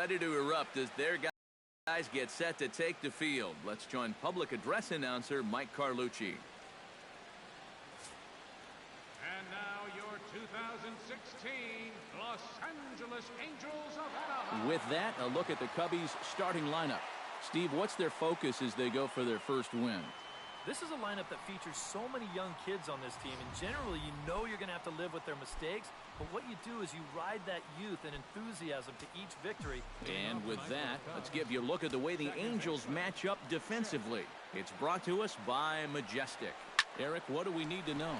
ready to erupt as their guys get set to take the field. Let's join public address announcer Mike Carlucci. And now your 2016 Los Angeles Angels of Anaheim. With that, a look at the Cubbies' starting lineup. Steve, what's their focus as they go for their first win? This is a lineup that features so many young kids on this team, and generally you know you're going to have to live with their mistakes, but what you do is you ride that youth and enthusiasm to each victory. And with that, let's give you a look at the way the Angels match up defensively. It's brought to us by Majestic. Eric, what do we need to know?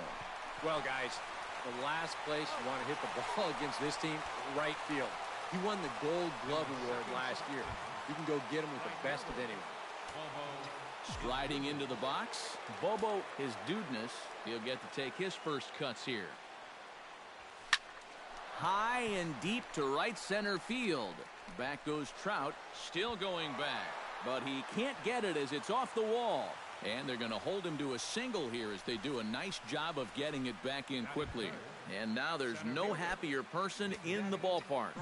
Well, guys, the last place you want to hit the ball against this team, right field. He won the Gold Glove Award last year. You can go get him with the best of anyone. Striding into the box, Bobo, his dudeness, he'll get to take his first cuts here. High and deep to right center field. Back goes Trout, still going back, but he can't get it as it's off the wall. And they're going to hold him to a single here as they do a nice job of getting it back in quickly. And now there's no happier person in the ballpark.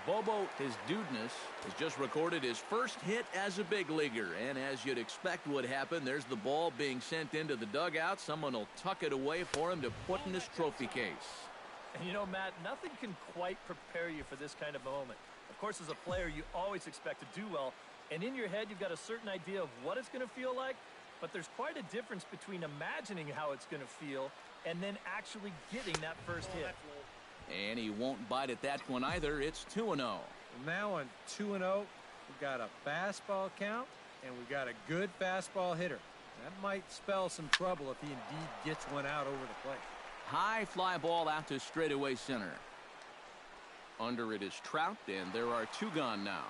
Bobo, his dudeness, has just recorded his first hit as a big leaguer. And as you'd expect would happen, there's the ball being sent into the dugout. Someone will tuck it away for him to put in his trophy case. And you know, Matt, nothing can quite prepare you for this kind of moment. Of course, as a player, you always expect to do well. And in your head, you've got a certain idea of what it's going to feel like. But there's quite a difference between imagining how it's going to feel and then actually getting that first hit. And he won't bite at that one either. It's 2-0. Now on 2-0, we've got a fastball count, and we've got a good fastball hitter. That might spell some trouble if he indeed gets one out over the plate. High fly ball out to straightaway center. Under it is Trout, and there are two gone now.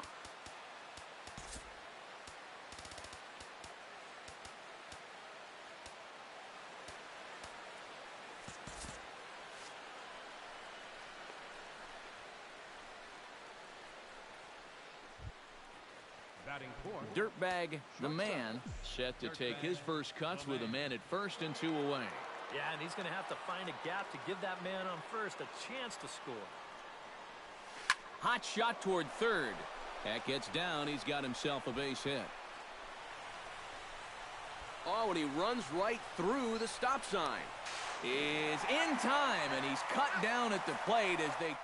Dirtbag, the man, set to take his first cuts with a man at first and 2 away. Yeah, and he's going to have to find a gap to give that man on first a chance to score. Hot shot toward third. That gets down. He's got himself a base hit. Oh, and he runs right through the stop sign. Is in time, and he's cut down at the plate as they...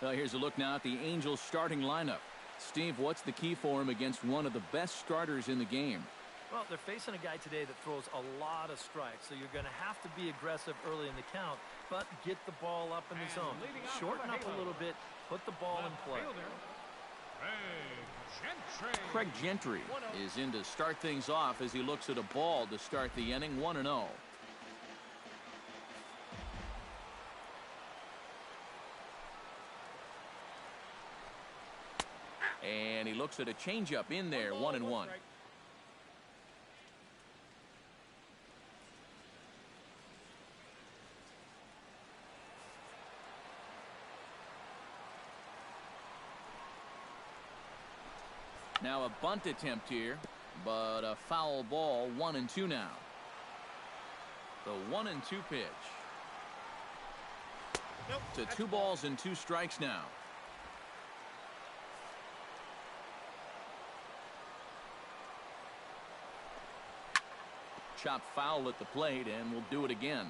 Well, here's a look now at the Angels starting lineup. Steve, what's the key for him against one of the best starters in the game? Well, they're facing a guy today that throws a lot of strikes, so you're going to have to be aggressive early in the count, but get the ball up in the zone. Shorten up a little bit, put the ball in play. Craig Gentry is in to start things off as he looks at a ball to start the inning, 1-0. And he looks at a changeup in there, 1-1. Now a bunt attempt here, but a foul ball, 1-2 now. The 1-2 pitch. To 2 balls and 2 strikes now. Chop foul at the plate, and we'll do it again.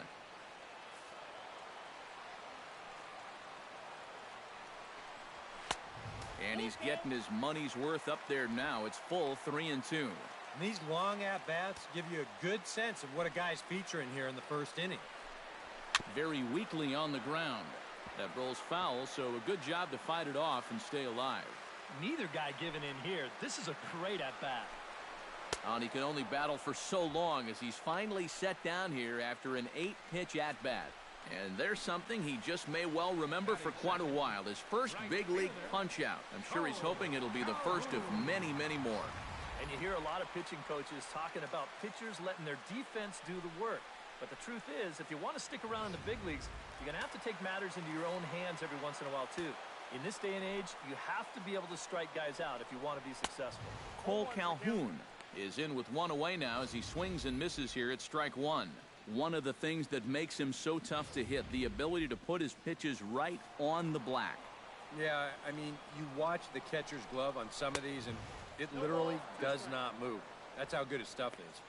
And he's getting his money's worth up there now. It's full, 3-2. And these long at-bats give you a good sense of what a guy's featuring here in the first inning. Very weakly on the ground. That rolls foul, so a good job to fight it off and stay alive. Neither guy giving in here. This is a great at-bat. And he can only battle for so long as he's finally set down here after an 8-pitch at-bat. And there's something he just may well remember for quite a while. His first big league punch-out. I'm sure he's hoping it'll be the first of many, many more. And you hear a lot of pitching coaches talking about pitchers letting their defense do the work. But the truth is, if you want to stick around in the big leagues, you're going to have to take matters into your own hands every once in a while, too. In this day and age, you have to be able to strike guys out if you want to be successful. Cole Calhoun is in with 1 away now as he swings and misses here at strike 1. One of the things that makes him so tough to hit, the ability to put his pitches right on the black. Yeah, I mean, you watch the catcher's glove on some of these, and it literally does not move. That's how good his stuff is.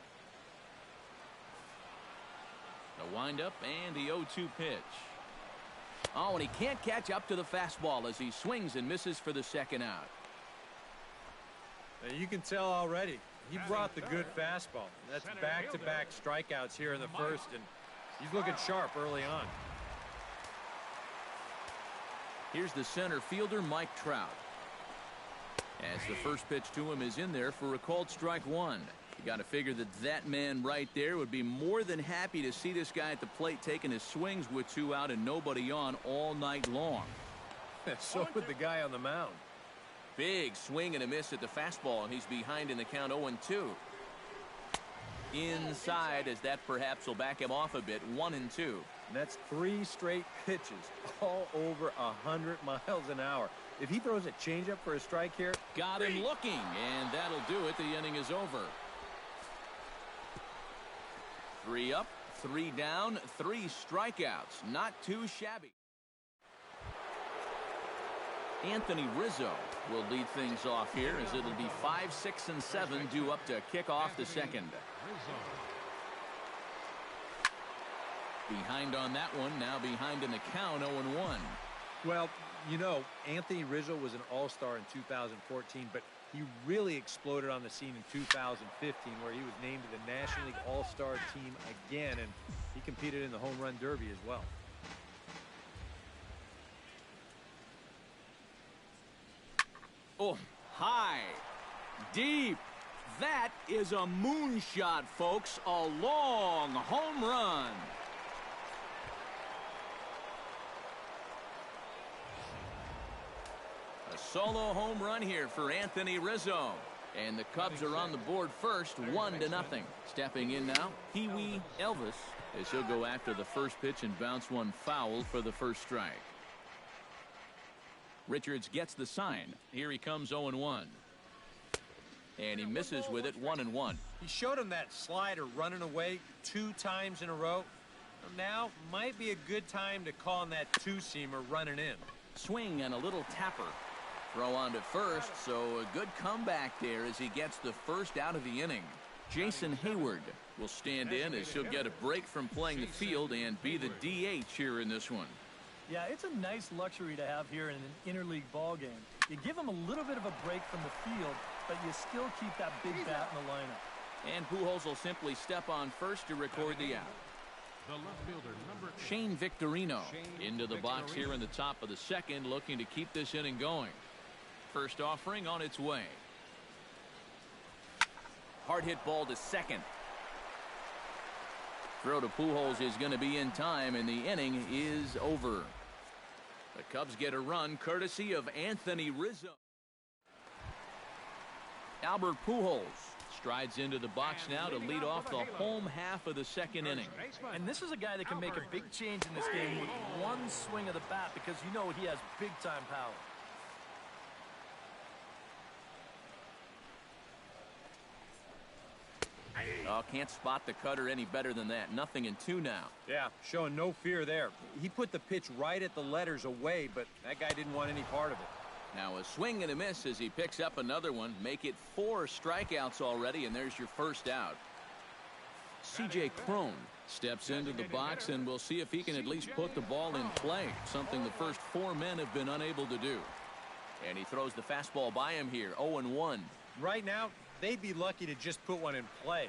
The windup and the 0-2 pitch. Oh, and he can't catch up to the fastball as he swings and misses for the second out. You can tell already. He brought the good fastball. That's back-to-back strikeouts here in the first, and he's looking sharp early on. Here's the center fielder, Mike Trout. As the first pitch to him is in there for a called strike one. You got to figure that man right there would be more than happy to see this guy at the plate taking his swings with 2 out and nobody on all night long. So would the guy on the mound. Big swing and a miss at the fastball, and he's behind in the count 0-2. Inside, as that perhaps will back him off a bit, 1-2. And that's 3 straight pitches, all over 100 miles an hour. If he throws a changeup for a strike here. Got him looking, and that'll do it. The inning is over. 3 up, 3 down, 3 strikeouts. Not too shabby. Anthony Rizzo will lead things off here as it'll be 5, 6, and 7 due up to kick off the second. Behind on that one, now behind in the count 0-1. Well, you know, Anthony Rizzo was an all-star in 2014, but he really exploded on the scene in 2015 where he was named to the National League All-Star team again, and he competed in the Home Run Derby as well. Oh, high, deep. That is a moonshot, folks. A long home run. A solo home run here for Anthony Rizzo. And the Cubs are on the board first, 1-0. Stepping in now, Pee Wee Elvis, as he'll go after the first pitch and bounce one foul for the first strike. Richards gets the sign. Here he comes 0-1. And he misses with it 1-1. He showed him that slider running away 2 times in a row. Now might be a good time to call on that 2-seamer running in. Swing and a little tapper. Throw on to first, so a good comeback there as he gets the first out of the inning. Jason Hayward will stand in as he'll get a break from playing the field and be the DH here in this one. Yeah, it's a nice luxury to have here in an interleague ball game. You give him a little bit of a break from the field, but you still keep that big bat in the lineup. And Pujols will simply step on first to record the out. The left fielder, number Shane Victorino into the box here in the top of the second, looking to keep this inning going. First offering on its way. Hard hit ball to second. Throw to Pujols is going to be in time, and the inning is over. The Cubs get a run courtesy of Anthony Rizzo. Albert Pujols strides into the box now to lead off the home half of the second inning. And this is a guy that can make a big change in this game with one swing of the bat, because you know he has big-time power. Oh, can't spot the cutter any better than that. 0-2 now. Yeah, showing no fear there. He put the pitch right at the letters away, but that guy didn't want any part of it. Now a swing and a miss as he picks up another one. Make it 4 strikeouts already, and there's your first out. C.J. Cron steps into the box, and we'll see if he can at least put the ball in play, something the first 4 men have been unable to do. And he throws the fastball by him here, 0-1. Right now, they'd be lucky to just put one in play.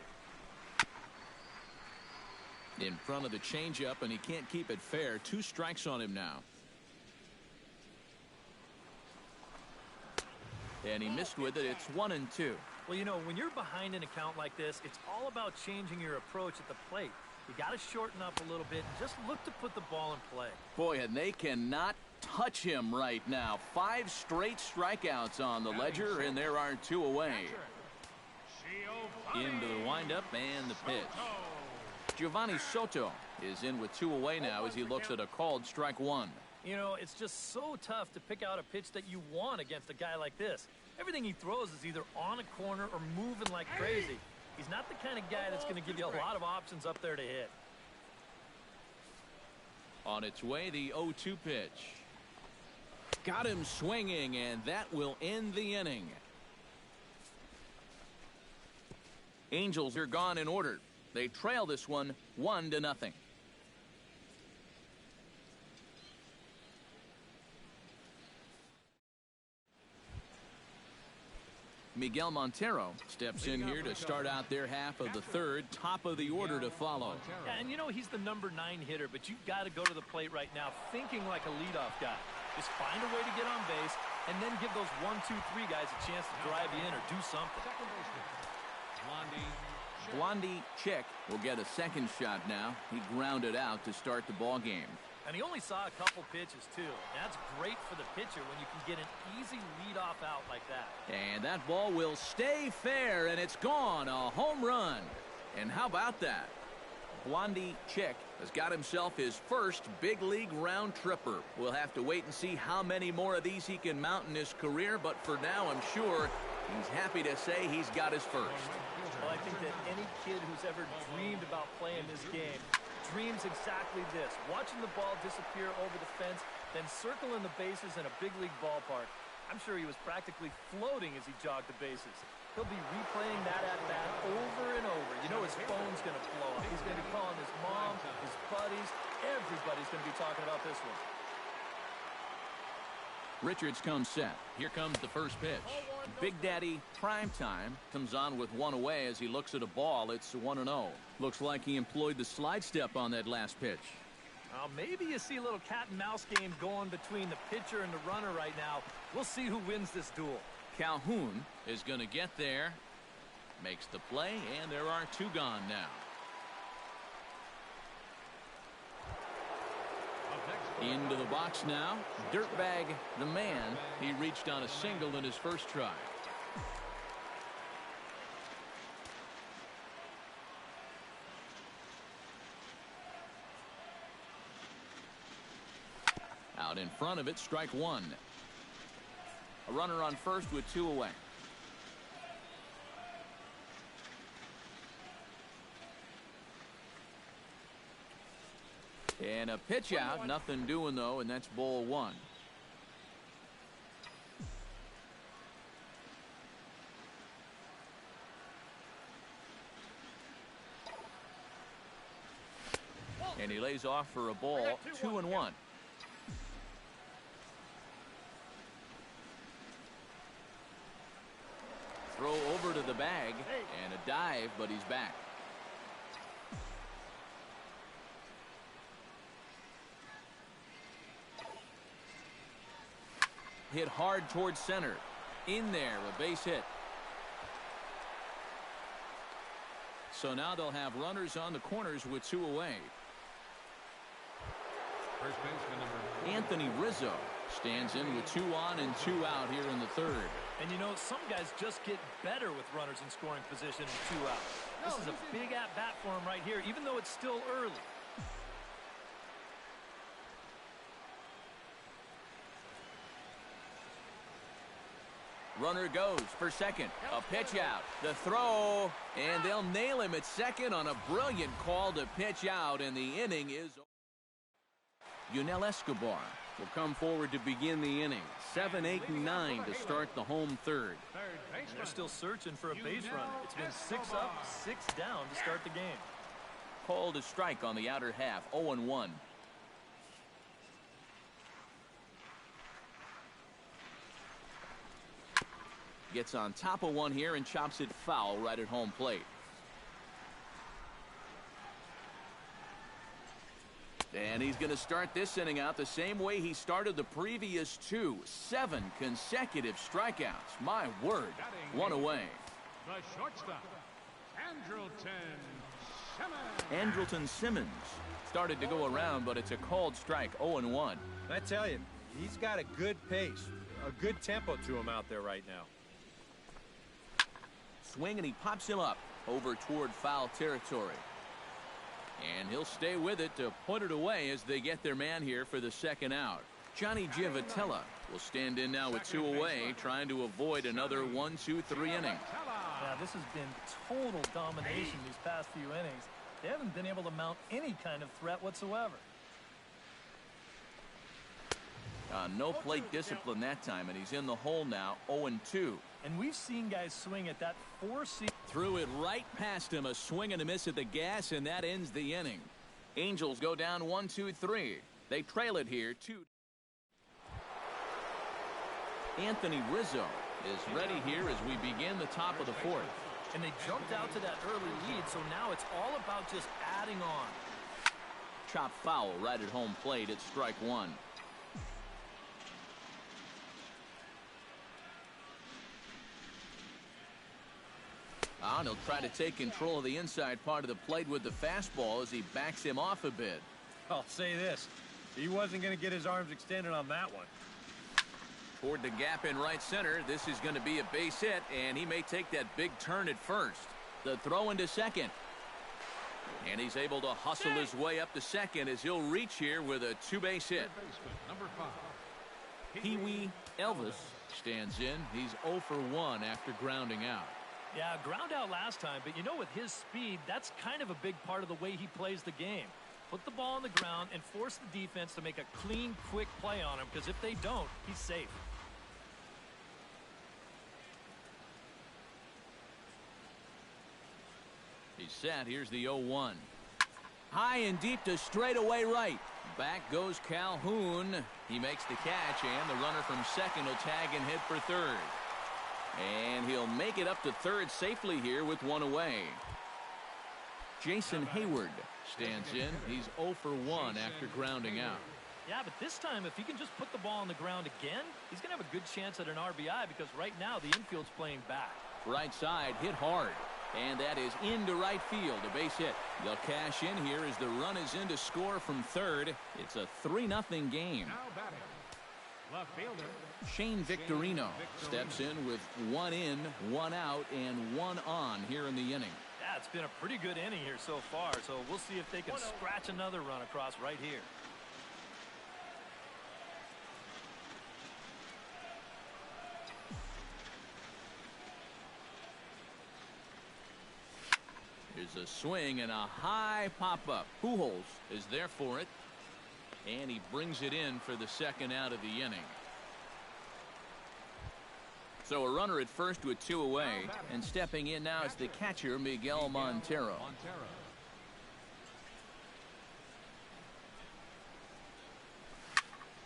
In front of the changeup, and he can't keep it fair. 2 strikes on him now. And he missed with it. It's 1-2. Well, you know, when you're behind an account like this, it's all about changing your approach at the plate. You got to shorten up a little bit and just look to put the ball in play. Boy, and they cannot touch him right now. 5 straight strikeouts on the ledger, and there are 2 away. Into the windup and the pitch. Giovanni Soto is in with 2 away now as he looks at a called strike 1. You know, it's just so tough to pick out a pitch that you want against a guy like this. Everything he throws is either on a corner or moving like crazy. He's not the kind of guy that's going to give you a lot of options up there to hit. On its way, the 0-2 pitch. Got him swinging, and that will end the inning. Angels are gone in order. They trail this one 1-0. Miguel Montero steps in here to start out their half of the third. Top of the order to follow. Yeah, and you know he's the number 9 hitter, but you've got to go to the plate right now thinking like a leadoff guy. Just find a way to get on base and then give those 1, 2, 3 guys a chance to drive you in or do something. Blondie Chick will get a second shot now. He grounded out to start the ball game. And he only saw a couple pitches, too. That's great for the pitcher when you can get an easy leadoff out like that. And that ball will stay fair, and it's gone. A home run. And how about that? Blondie Chick has got himself his first big league round tripper. We'll have to wait and see how many more of these he can mount in his career, but for now, I'm sure he's happy to say he's got his first. Well, I think that any kid who's ever dreamed about playing this game dreams exactly this. Watching the ball disappear over the fence, then circling the bases in a big league ballpark. I'm sure he was practically floating as he jogged the bases. He'll be replaying that at-bat over and over. You know his phone's going to blow up. He's going to be calling his mom, his buddies. Everybody's going to be talking about this one. Richards comes set. Here comes the first pitch. Big Daddy Primetime comes on with one away as he looks at a ball. It's 1-0. Looks like he employed the slide step on that last pitch. Maybe you see a little cat and mouse game going between the pitcher and the runner right now. We'll see who wins this duel. Calhoun is going to get there. Makes the play, and there are 2 gone now. Into the box now. Dirtbag the man. He reached on a single in his first try. Out in front of it, strike 1. A runner on first with 2 away. And a pitch out, nothing doing though, and that's ball 1. And he lays off for a ball, 2-1. Throw over to the bag, and a dive, but he's back. Hit hard towards center. In there, a base hit. So now they'll have runners on the corners with 2 away. First baseman number 4. Anthony Rizzo stands in with 2 on and 2 out here in the third. And you know, some guys just get better with runners in scoring position and 2 out. This is a big at-bat for him right here, even though it's still early. Runner goes for second. A pitch out. The throw. And they'll nail him at second on a brilliant call to pitch out. And the inning is over. Yunel Escobar will come forward to begin the inning. 7, 8, and 9 to start the home third. They're still searching for a base runner. It's been 6 up, 6 down to start the game. Called a strike on the outer half. 0-1. Gets on top of one here and chops it foul right at home plate. And he's going to start this inning out the same way he started the previous 2. 7 consecutive strikeouts. My word. 1 away. The shortstop, Andrelton Simmons started to go around, but it's a called strike. 0-1. I tell you, he's got a good pace, a good tempo to him out there right now. Swing, and he pops him up over toward foul territory. And he'll stay with it to put it away as they get their man here for the second out. Johnny Giavotella will stand in now with 2 away, trying to avoid another 1, 2, 3 inning. Yeah, this has been total domination these past few innings. They haven't been able to mount any kind of threat whatsoever. No plate discipline that time, and he's in the hole now, 0-2. And we've seen guys swing at that 4-seam. Threw it right past him, a swing and a miss at the gas, and that ends the inning. Angels go down 1-2-3. They trail it here 2. Anthony Rizzo is ready here as we begin the top of the 4th. And they jumped out to that early lead, so now it's all about just adding on. Chop foul right at home plate. It's strike 1. And he'll try to take control of the inside part of the plate with the fastball as he backs him off a bit. I'll say this. He wasn't going to get his arms extended on that one. Toward the gap in right center. This is going to be a base hit, and he may take that big turn at first. The throw into second. And he's able to hustle his way up to second as he'll reach here with a 2-base hit. Number 5. Pee Wee Elvis stands in. He's 0 for 1 after grounding out. Yeah, ground out last time, but you know, with his speed, that's kind of a big part of the way he plays the game. Put the ball on the ground and force the defense to make a clean, quick play on him, because if they don't, he's safe. He's set. Here's the 0-1. High and deep to straightaway right. Back goes Calhoun. He makes the catch, and the runner from second will tag and hit for third. And he'll make it up to third safely here with one away. Jason Hayward stands in. He's 0 for 1 after grounding out. Yeah, but this time, if he can just put the ball on the ground again, he's going to have a good chance at an RBI, because right now the infield's playing back. Right side, hit hard. And that is into right field, a base hit. They'll cash in here as the run is in to score from third. It's a 3-0 game. Now batting. Left fielder. Shane Victorino steps in with 1 in, 1 out, and 1 on here in the inning. Yeah, it's been a pretty good inning here so far, so we'll see if they can scratch another run across right here. Here's a swing and a high pop-up. Pujols is there for it. And he brings it in for the second out of the inning. So a runner at first with 2 away. And stepping in now is the catcher, Miguel Montero.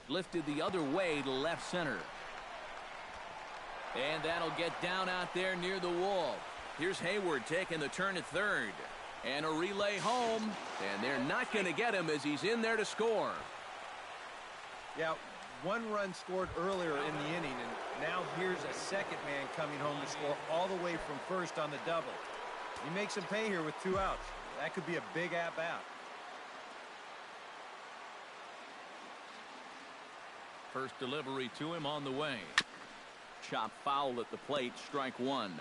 Lifted the other way to left center. And that'll get down out there near the wall. Here's Hayward taking the turn at third. And a relay home. And they're not going to get him as he's in there to score. Yeah, 1 run scored earlier in the inning, and now here's a second man coming home to score all the way from first on the double. He makes him pay here with 2 outs. That could be a big at-bat. First delivery to him on the way. Chop foul at the plate, strike 1.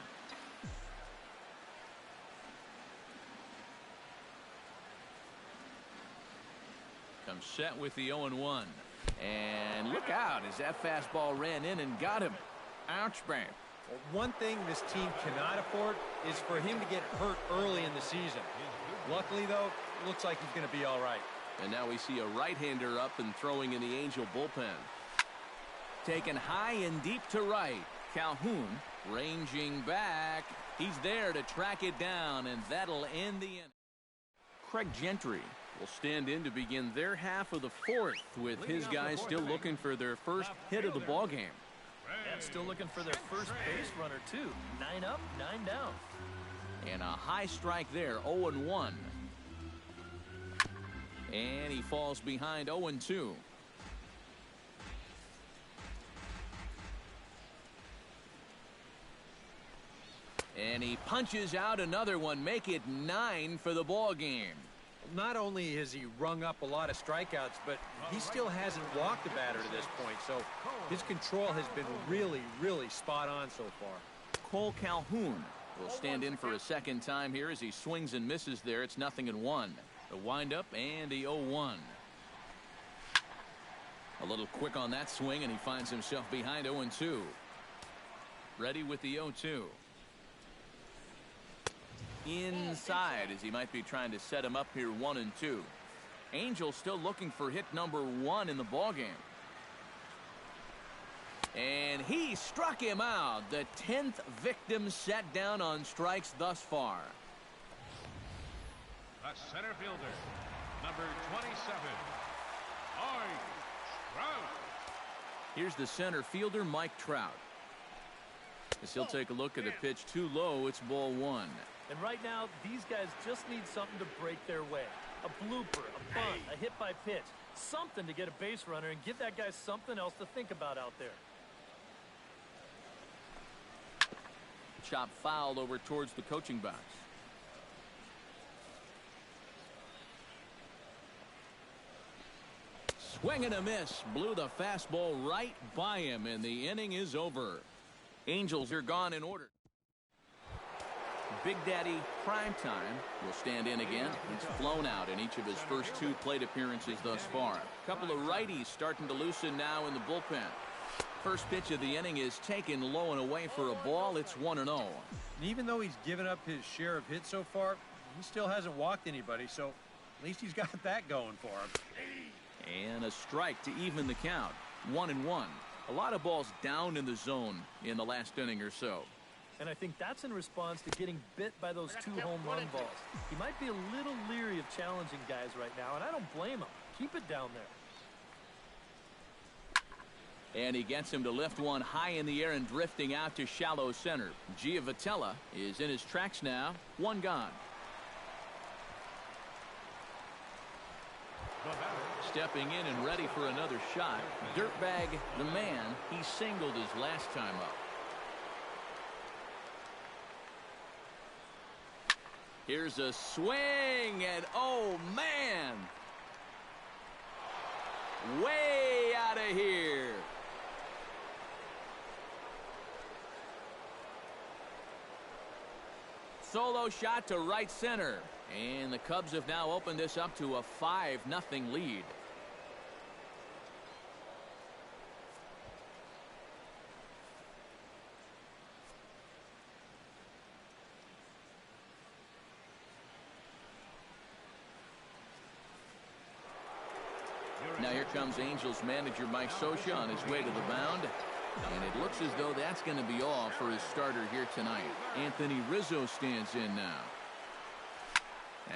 Comes set with the 0-1. And look out as that fastball ran in and got him. Ouch, bang. Well, one thing this team cannot afford is for him to get hurt early in the season. Luckily, though, it looks like he's going to be all right. And now we see a right-hander up and throwing in the Angel bullpen. Taken high and deep to right. Calhoun ranging back. He's there to track it down, and that'll end the inning. Craig Gentry will stand in to begin their half of the 4th with his guys still looking for their first hit of the ball game. And still looking for their first base runner, too. 9 up, 9 down. And a high strike there, 0-1. And he falls behind 0-2. And he punches out another one, make it 9 for the ball game. Not only has he rung up a lot of strikeouts, but he still hasn't walked a batter to this point, so his control has been really, really spot on so far. Cole Calhoun will stand in for a second time here as he swings and misses there. It's 0-1. The windup and the 0-1. A little quick on that swing, and he finds himself behind 0-2. Ready with the 0-2. Inside as he might be trying to set him up here 1-2. Angels still looking for hit number 1 in the ball game. And he struck him out. The 10th victim set down on strikes thus far. The center fielder, number 27, Mike Trout. Here's the center fielder, Mike Trout. As he'll take a look at a pitch too low, it's ball one. And right now, these guys just need something to break their way. A blooper, a bunt, a hit by pitch. Something to get a base runner and give that guy something else to think about out there. Chop fouled over towards the coaching box. Swing and a miss. Blew the fastball right by him, and the inning is over. Angels are gone in order. Big Daddy Primetime will stand in again. He's flown out in each of his first 2 plate appearances thus far. A couple of righties starting to loosen now in the bullpen. First pitch of the inning is taken low and away for a ball. It's 1-0. And even though he's given up his share of hits so far, he still hasn't walked anybody, so at least he's got that going for him. And a strike to even the count. 1-1. A lot of balls down in the zone in the last inning or so. And I think that's in response to getting bit by those 2 home run balls. He might be a little leery of challenging guys right now, and I don't blame him. Keep it down there. And he gets him to lift one high in the air and drifting out to shallow center. Giavotella is in his tracks now. 1 gone. Stepping in and ready for another shot. Dirtbag, the man, he singled his last time up. Here's a swing, and oh man! Way out of here. Solo shot to right center. And the Cubs have now opened this up to a 5-0 lead. Now here comes Angels manager Mike Scioscia on his way to the mound. And it looks as though that's going to be all for his starter here tonight. Anthony Rizzo stands in now,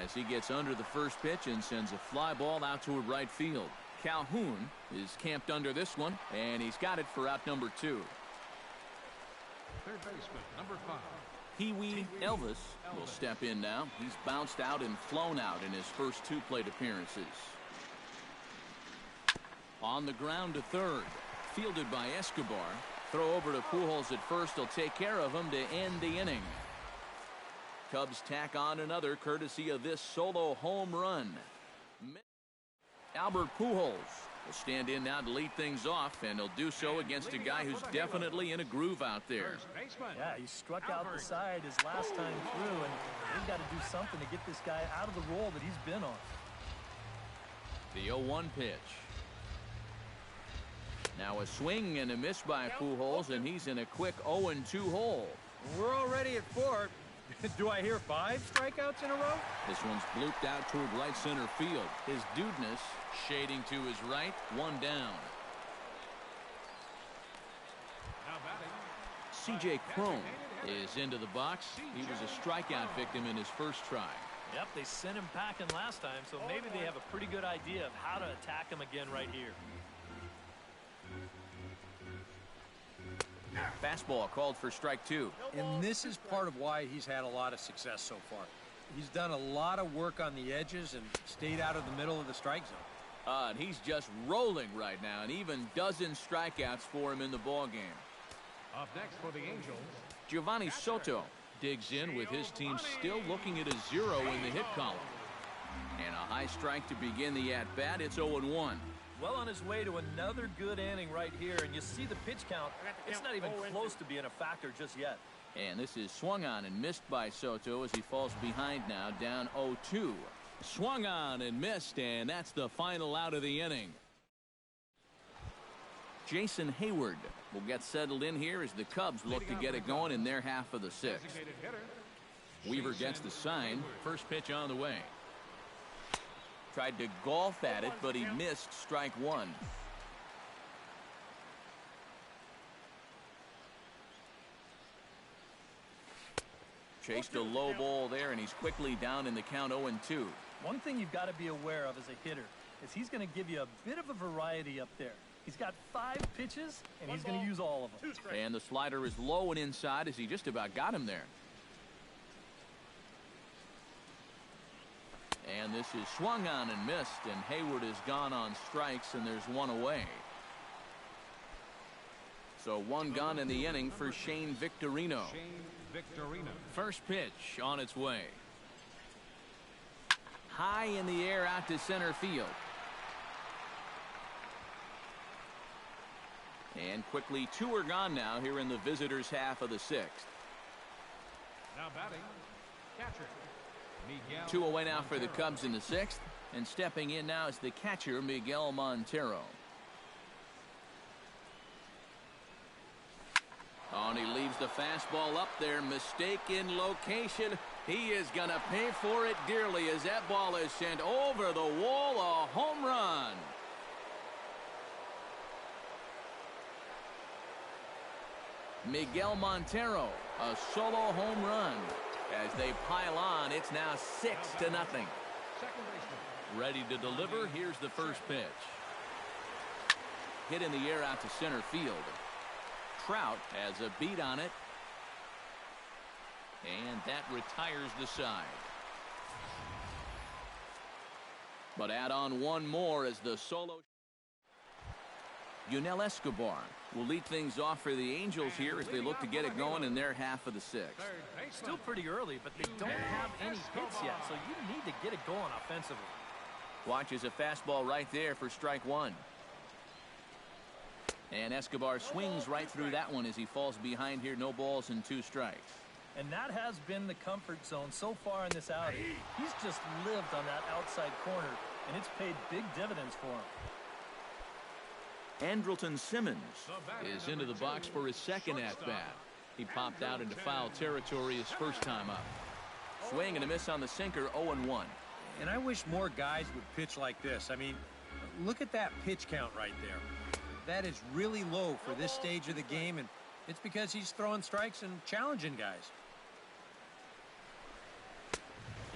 as he gets under the first pitch and sends a fly ball out toward right field. Calhoun is camped under this one, and he's got it for out number 2. Third baseman, number 5. Pee-wee Elvis will step in now. He's bounced out and flown out in his first 2 plate appearances. On the ground to third. Fielded by Escobar. Throw over to Pujols at first. He'll take care of him to end the inning. Cubs tack on another courtesy of this solo home run. Albert Pujols will stand in now to lead things off, and he'll do so against a guy who's definitely in a groove out there. Yeah, he struck out the side his last time through, and they've got to do something to get this guy out of the role that he's been on. The 0-1 pitch. Now a swing and a miss by Pujols, and he's in a quick 0-2 hole. We're already at 4. Do I hear 5 strikeouts in a row? This one's blooped out toward right center field. His dudeness shading to his right. 1 down. C.J. Cron is into the box. He was a strikeout victim in his first try. Yep, they sent him packing last time, so maybe they have a pretty good idea of how to attack him again right here. Fastball called for strike 2. And this is part of why he's had a lot of success so far. He's done a lot of work on the edges and stayed out of the middle of the strike zone. And he's just rolling right now, and even dozen strikeouts for him in the ballgame. Up next for the Angels, Giovanni Soto digs in with his team still looking at a 0 in the hit column. And a high strike to begin the at-bat. It's 0-1. Well on his way to another good inning right here, and you see the pitch count. It's not even close to being a factor just yet. And this is swung on and missed by Soto as he falls behind now, down 0-2. Swung on and missed, and that's the final out of the inning. Jason Hayward will get settled in here as the Cubs look to get it going in their half of the 6th. Weaver gets the sign. First pitch on the way. Tried to golf at it, but he missed strike 1. Chased a low ball there, and he's quickly down in the count 0-2. One thing you've got to be aware of as a hitter is he's going to give you a bit of a variety up there. He's got 5 pitches, and he's going to use all of them. And the slider is low and inside as he just about got him there. And this is swung on and missed, and Hayward is gone on strikes, and there's one away. So one gone in the inning for Shane Victorino. First pitch on its way. High in the air out to center field. And quickly 2 are gone now here in the visitors' half of the 6th. Now batting, catcher. 2 away now for the Cubs in the 6th. And stepping in now is the catcher, Miguel Montero. Oh, and he leaves the fastball up there. Mistake in location. He is going to pay for it dearly as that ball is sent over the wall. A home run. Miguel Montero, a solo home run. As they pile on, it's now 6-0. Ready to deliver. Here's the first pitch. Hit in the air out to center field. Trout has a beat on it. And that retires the side. But add on one more as the solo. Yunel Escobar will lead things off for the Angels here as they look to get it going in their half of the 6th. Still pretty early, but they don't have any hits yet, so you need to get it going offensively. Watches a fastball right there for strike 1. And Escobar swings right through that one as he falls behind here. No balls and 2 strikes. And that has been the comfort zone so far in this outing. He's just lived on that outside corner, and it's paid big dividends for him. Andrelton Simmons is into the box for his second at-bat. He popped out into foul territory his first time up. Swing and a miss on the sinker, 0-1. And I wish more guys would pitch like this. I mean, look at that pitch count right there. That is really low for this stage of the game, and it's because he's throwing strikes and challenging guys.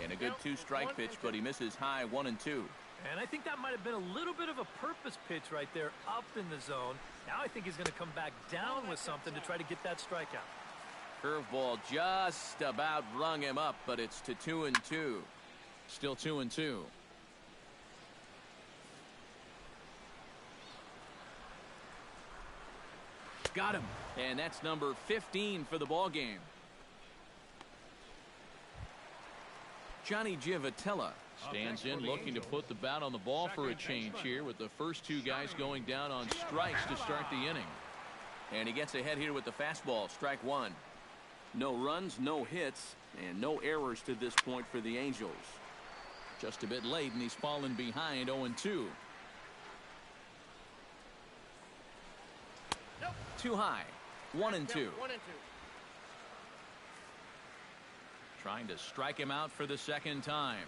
And a good 2-strike pitch, but he misses high 1-2. And I think that might have been a little bit of a purpose pitch right there up in the zone. Now I think he's going to come back down with something to try to get that strikeout. Curveball just about rung him up, but it's to 2-2. Still 2-2. Got him. And that's number 15 for the ball game. Johnny Giavotella stands in looking to put the bat on the ball for a change here with the first 2 guys going down on strikes to start the inning. And he gets ahead here with the fastball, strike 1. No runs, no hits, and no errors to this point for the Angels. Just a bit late, and he's fallen behind 0-2. Too high, 1-2. Trying to strike him out for the second time.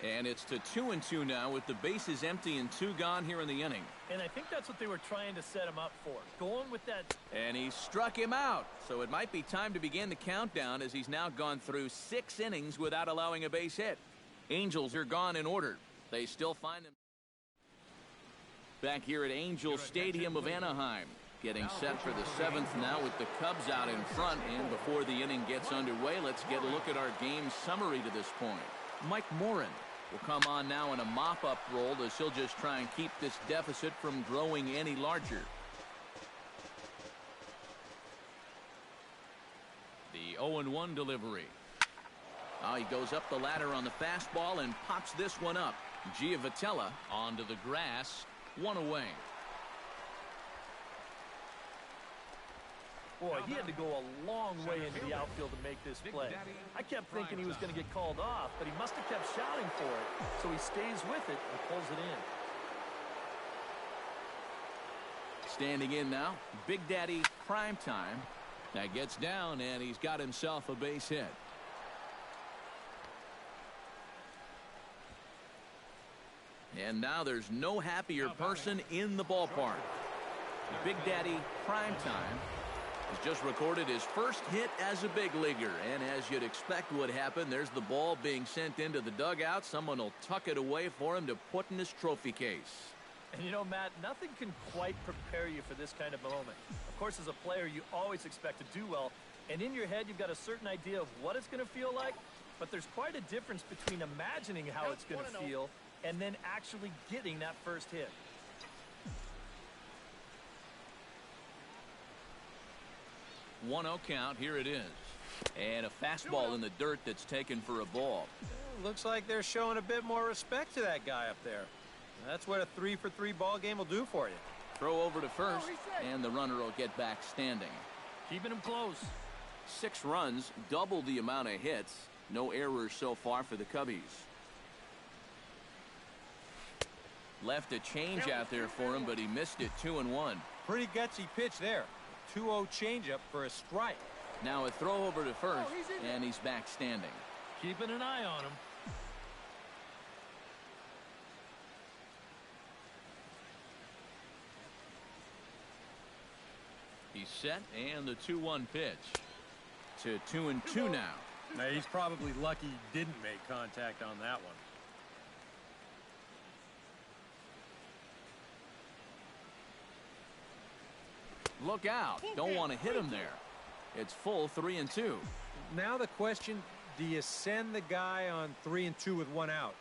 And it's to 2-2 now with the bases empty and 2 gone here in the inning. And I think that's what they were trying to set him up for. Going with that. And he struck him out. So it might be time to begin the countdown as he's now gone through 6 innings without allowing a base hit. Angels are gone in order. They still find them back here at Angel Stadium of Anaheim. Getting set for the 7th now with the Cubs out in front. And before the inning gets underway, let's get a look at our game summary to this point. Mike Morin will come on now in a mop-up role as he'll just try and keep this deficit from growing any larger. The 0-1 delivery. Oh, he goes up the ladder on the fastball and pops this one up. Giavotella onto the grass, 1 away. Boy, he had to go a long way into the outfield to make this play. I kept thinking he was going to get called off, but he must have kept shouting for it. So he stays with it and pulls it in. Standing in now, Big Daddy Primetime. That gets down, and he's got himself a base hit. And now there's no happier person in the ballpark. Big Daddy Primetime He's just recorded his first hit as a big leaguer, and as you'd expect would happen, there's the ball being sent into the dugout. Someone will tuck it away for him to put in his trophy case. And you know, Matt, nothing can quite prepare you for this kind of moment. Of course, as a player, you always expect to do well, and in your head, you've got a certain idea of what it's going to feel like, but there's quite a difference between imagining how it's going to feel and then actually getting that first hit. 1-0 count. Here it is. And a fastball in the dirt that's taken for a ball. Looks like they're showing a bit more respect to that guy up there. That's what a 3-for-3 ball game will do for you. Throw over to first, and the runner will get back standing. Keeping him close. 6 runs, double the amount of hits. No errors so far for the Cubbies. Left a change out there for him, but he missed it. 2-1. Pretty gutsy pitch there. 2-0 changeup for a strike. Now a throw over to first, and he's back standing. Keeping an eye on him. He's set, and the 2-1 pitch. To 2-2 now. Now, he's probably lucky he didn't make contact on that one. Look out. Don't want to hit him there. It's full 3-2. Now the question, do you send the guy on 3-2 with 1 out?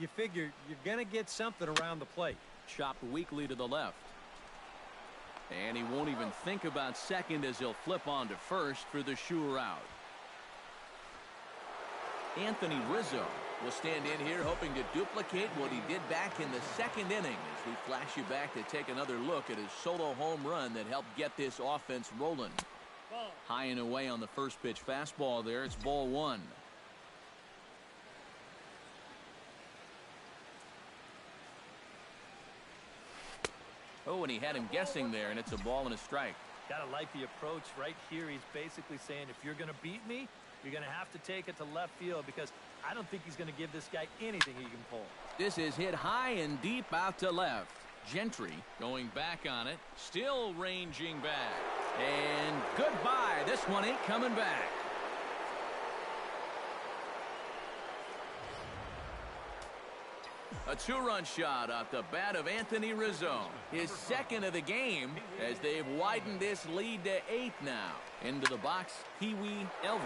You figure you're going to get something around the plate. Chopped weakly to the left. And he won't even think about second as he'll flip on to first for the sure out. Anthony Rizzo will stand in here hoping to duplicate what he did back in the second inning as we flash you back to take another look at his solo home run that helped get this offense rolling. High and away on the first pitch fastball there. It's ball 1. Oh, and he had him guessing there, and it's a ball and a strike. Gotta like the approach right here. He's basically saying, if you're gonna beat me, you're gonna have to take it to left field, because I don't think he's gonna give this guy anything he can pull. This is hit high and deep out to left. Gentry going back on it, still ranging back. And goodbye. This one ain't coming back. A 2-run shot off the bat of Anthony Rizzo. His second of the game as they've widened this lead to 8 now. Into the box, Pee Wee Elvis.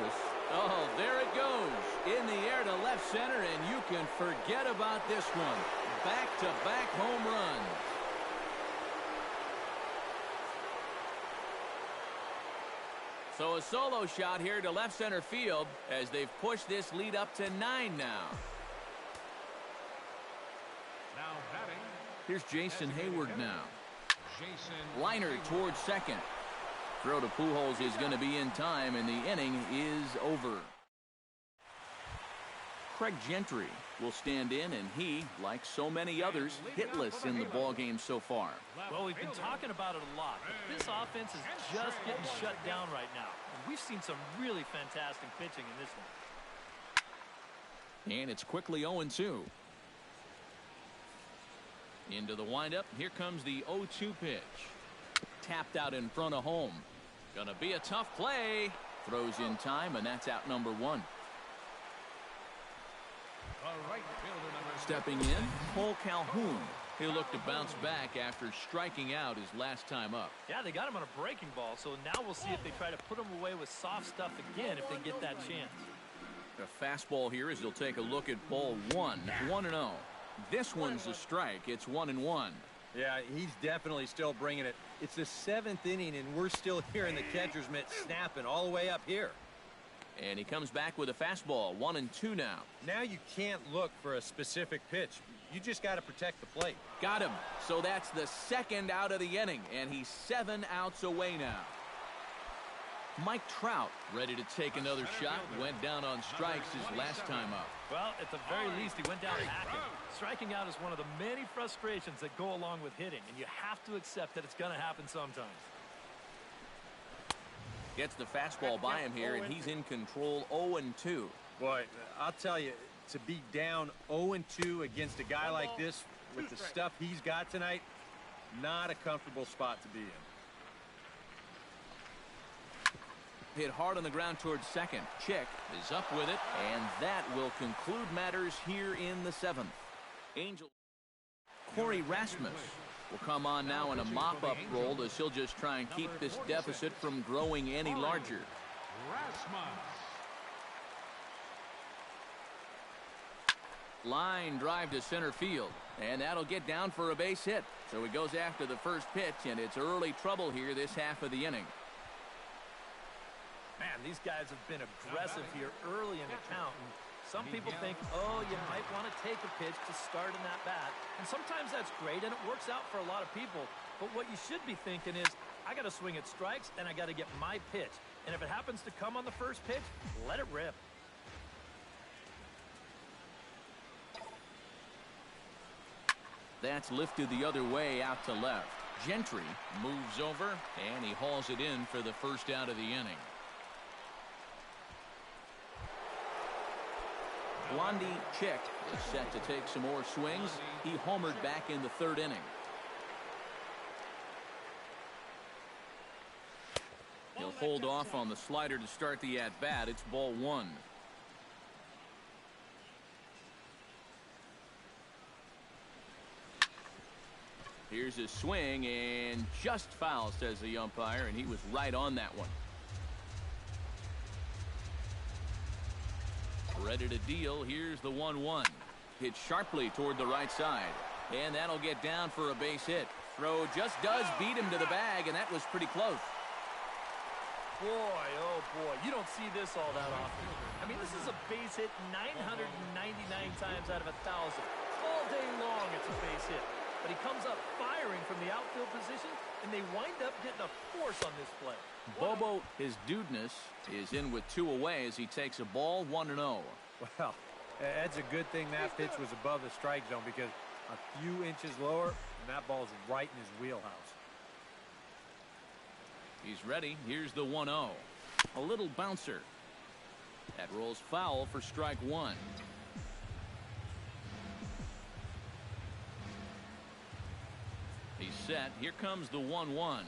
Oh, there it goes. In the air to left center, and you can forget about this one. Back-to-back home runs. So a solo shot here to left center field as they've pushed this lead up to 9 now. Now batting. Here's Jason Hayward now. Liner towards second. Throw to Pujols is going to be in time, and the inning is over. Craig Gentry will stand in, and he, like so many others, hitless in the ballgame so far. Well, we've been talking about it a lot, but this offense is just getting shut down right now. And we've seen some really fantastic pitching in this one. And it's quickly 0-2. Into the windup. Here comes the 0-2 pitch. Tapped out in front of home. Gonna be a tough play. Throws in time, and that's out number 1. Stepping in, Cole Calhoun. He'll look to bounce back after striking out his last time up. Yeah, they got him on a breaking ball, so now we'll see if they try to put him away with soft stuff again if they get that chance. A fastball here as he'll take a look at ball 1. 1-0. This one's a strike. It's 1-1. Yeah, he's definitely still bringing it. It's the 7th inning, and we're still hearing the catcher's mitt snapping all the way up here. And he comes back with a fastball. 1-2 now. Now you can't look for a specific pitch. You just got to protect the plate. Got him. So that's the second out of the inning, and he's 7 outs away now. Mike Trout ready to take another shot. Went down on strikes his last time up. Well, at the very least, he went down hacking. Striking out is one of the many frustrations that go along with hitting, and you have to accept that it's going to happen sometimes. Gets the fastball by him here, and he's in control. 0-2. Boy, I'll tell you, to be down 0-2 against a guy like this with the stuff he's got tonight, not a comfortable spot to be in. Hit hard on the ground towards second. Chick is up with it, and that will conclude matters here in the 7th. Angel Corey Rasmus will come on now in a mop-up role as he'll just try and keep this deficit from growing any larger. Line drive to center field, and that'll get down for a base hit. So he goes after the first pitch, and it's early trouble here this half of the inning. Man, these guys have been aggressive here early in the count. And some people think, oh, you might want to take a pitch to start in that bat. And sometimes that's great, and it works out for a lot of people. But what you should be thinking is, I got to swing at strikes, and I got to get my pitch. And if it happens to come on the first pitch, let it rip. That's lifted the other way out to left. Gentry moves over, and he hauls it in for the first out of the inning. Blondie Chick is set to take some more swings. He homered back in the 3rd inning. He'll hold off on the slider to start the at-bat. It's ball 1. Here's his swing, and just foul, says the umpire, and he was right on that one. Ready to deal. Here's the 1-1. Hit sharply toward the right side, and that'll get down for a base hit. Throw just does beat him to the bag, and that was pretty close. Boy, oh boy, you don't see this all that often. I mean, this is a base hit 999 times out of 1,000. All day long it's a base hit. But he comes up firing from the outfield position, and they wind up getting a force on this play. Bobo, his dudeness, is in with 2 away as he takes a ball 1-0. Well, that's a good thing that pitch was above the strike zone, because a few inches lower, and that ball's right in his wheelhouse. He's ready. Here's the 1-0. A little bouncer. That rolls foul for strike 1. He's set. Here comes the 1-1.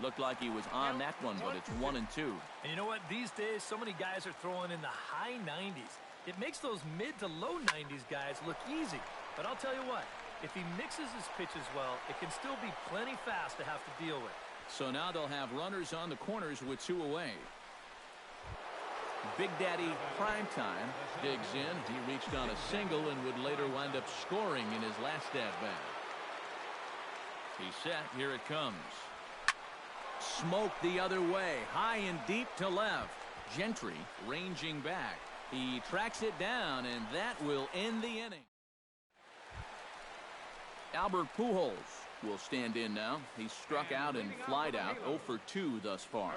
Looked like he was on that one, but it's 1-2. And you know what? These days, so many guys are throwing in the high 90s. It makes those mid to low 90s guys look easy. But I'll tell you what, if he mixes his pitches well, it can still be plenty fast to have to deal with. So now they'll have runners on the corners with 2 away. Big Daddy Primetime digs in. He reached on a single and would later wind up scoring in his last at-bat. He's set. Here it comes. Smoke the other way. High and deep to left. Gentry ranging back. He tracks it down, and that will end the inning. Albert Pujols will stand in now. He's struck out and flied out. 0 for 2 thus far.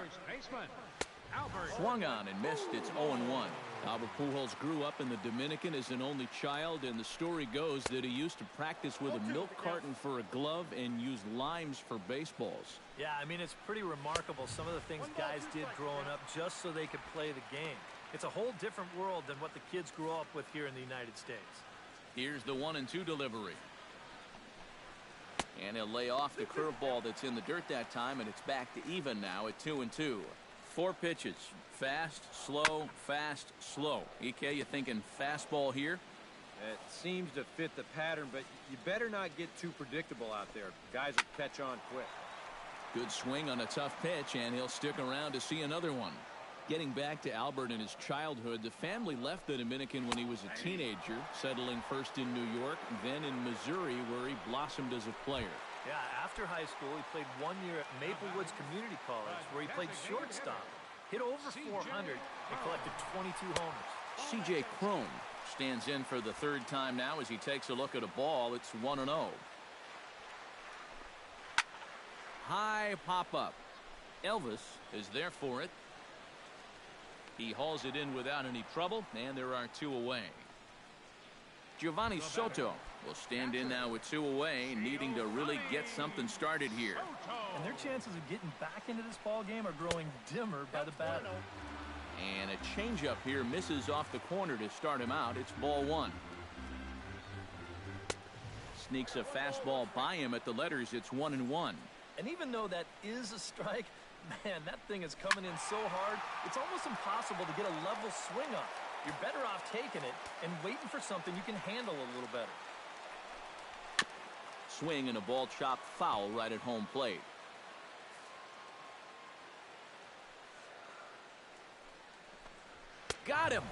Swung on and missed. It's 0-1. Albert Pujols grew up in the Dominican as an only child, and the story goes that he used to practice with a milk carton for a glove and use limes for baseballs. Yeah, I mean, it's pretty remarkable some of the things guys did growing up just so they could play the game. It's a whole different world than what the kids grew up with here in the United States. Here's the 1-2 delivery. And he'll lay off the curveball that's in the dirt that time, and it's back to even now at 2-2. 4 pitches. Fast, slow, fast, slow. EK, you thinking fastball here? It seems to fit the pattern, but you better not get too predictable out there. Guys will catch on quick. Good swing on a tough pitch, and he'll stick around to see another one. Getting back to Albert in his childhood, the family left the Dominican when he was a teenager, settling first in New York, then in Missouri, where he blossomed as a player. Yeah, after high school, he played 1 year at Maple Woods Community College, where he played shortstop, hit over 400, and collected 22 homers. C.J. Cron stands in for the 3rd time now as he takes a look at a ball. It's 1-0. High pop-up. Elvis is there for it. He hauls it in without any trouble, and there are 2 away. Giovanni Soto will stand in now with 2 away, needing to really get something started here. And their chances of getting back into this ball game are growing dimmer by the batter. And a changeup here misses off the corner to start him out. It's ball 1. Sneaks a fastball by him at the letters. It's 1-1. And even though that is a strike, Man, that thing is coming in so hard, it's almost impossible to get a level swing on. You're better off taking it and waiting for something you can handle a little better. Swing and a ball chopped foul right at home plate. Got him.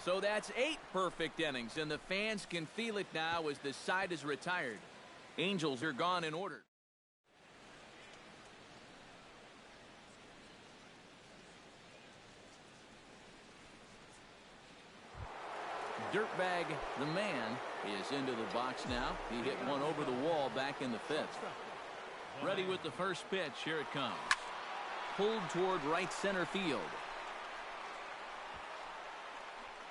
So that's 8 perfect innings, and the fans can feel it now as the side is retired. Angels are gone in order. Dirtbag, the man, is into the box now. He hit one over the wall back in the 5th. Ready with the first pitch. Here it comes. Pulled toward right center field.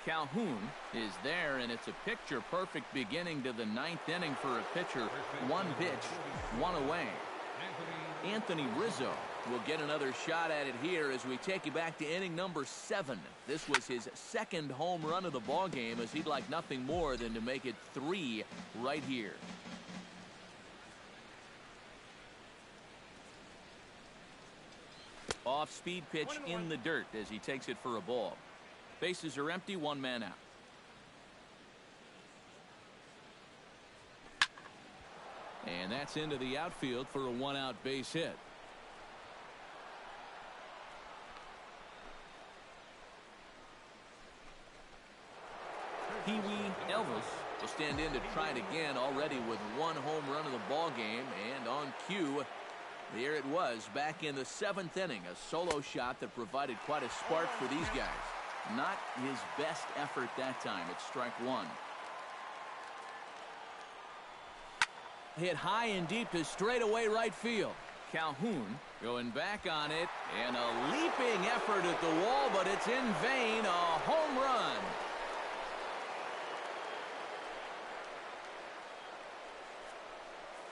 Calhoun is there, and it's a picture-perfect beginning to the 9th inning for a pitcher. 1 pitch, 1 away. Anthony Rizzo will get another shot at it here as we take you back to inning number 7. This was his 2nd home run of the ball game, as he'd like nothing more than to make it 3 right here. Off-speed pitch in the dirt as he takes it for a ball. Bases are empty, 1 man out. And that's into the outfield for a 1-out base hit. Pee Wee Elvis will stand in to try it again, already with 1 home run of the ball game, and on cue, there it was back in the 7th inning, a solo shot that provided quite a spark for these guys. Not his best effort that time. It's strike 1. Hit high and deep to straightaway right field. Calhoun going back on it, and a leaping effort at the wall, but it's in vain. A home run.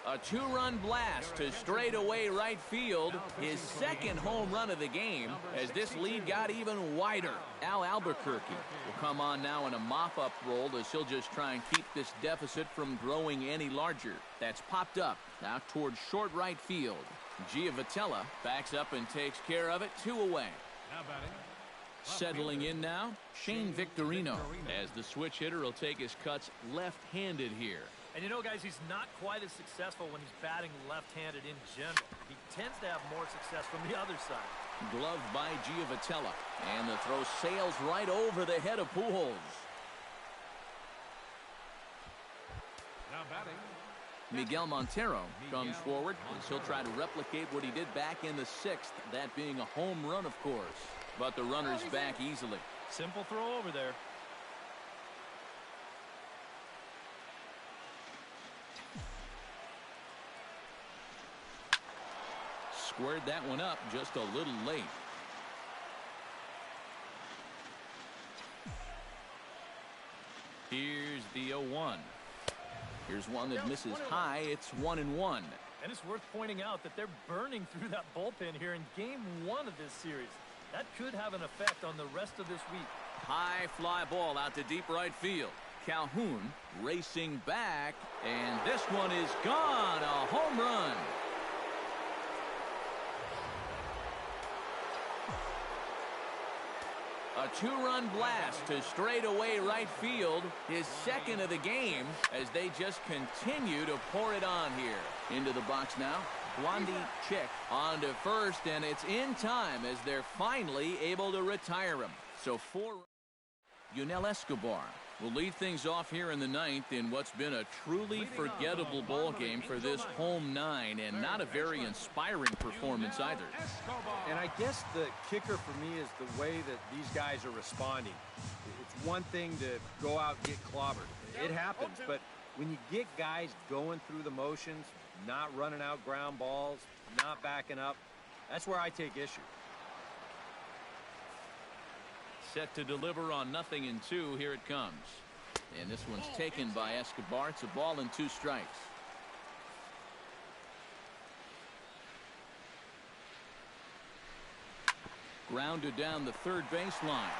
A 2-run blast to straightaway right field. His 2nd home run of the game, as this lead got even wider. Al Albuquerque will come on now in a mop-up role, as he'll just try and keep this deficit from growing any larger. That's popped up now towards short right field. Giavotella backs up and takes care of it. 2 away. Now batting. Settling in now, Shane Victorino, as the switch hitter will take his cuts left-handed here. And you know, guys, he's not quite as successful when he's batting left-handed in general. He tends to have more success from the other side. Gloved by Giavotella, and the throw sails right over the head of Pujols. Now batting. Miguel Montero comes forward as he'll try to replicate what he did back in the 6th, that being a home run, of course. But the runner's back easily. Simple throw over there. Squared that one up just a little late. Here's the 0-1. Here's one that misses high. It's 1-1. And it's worth pointing out that they're burning through that bullpen here in game 1 of this series. That could have an effect on the rest of this week. High fly ball out to deep right field. Calhoun racing back, and this one is gone. A home run. A 2-run blast to straightaway right field, his 2nd of the game, as they just continue to pour it on here. Into the box now, Blondie Chick on to first, and it's in time as they're finally able to retire him. So 4. Yunel Escobar will lead things off here in the 9th in what's been a truly forgettable ball game for this home 9, and not a very inspiring performance either. And I guess the kicker for me is the way that these guys are responding. It's one thing to go out and get clobbered. It happens, but when you get guys going through the motions, not running out ground balls, not backing up, that's where I take issue. Set to deliver on 0-2. Here it comes. And this one's taken by Escobar. It's a ball and 2 strikes. Grounded down the third baseline.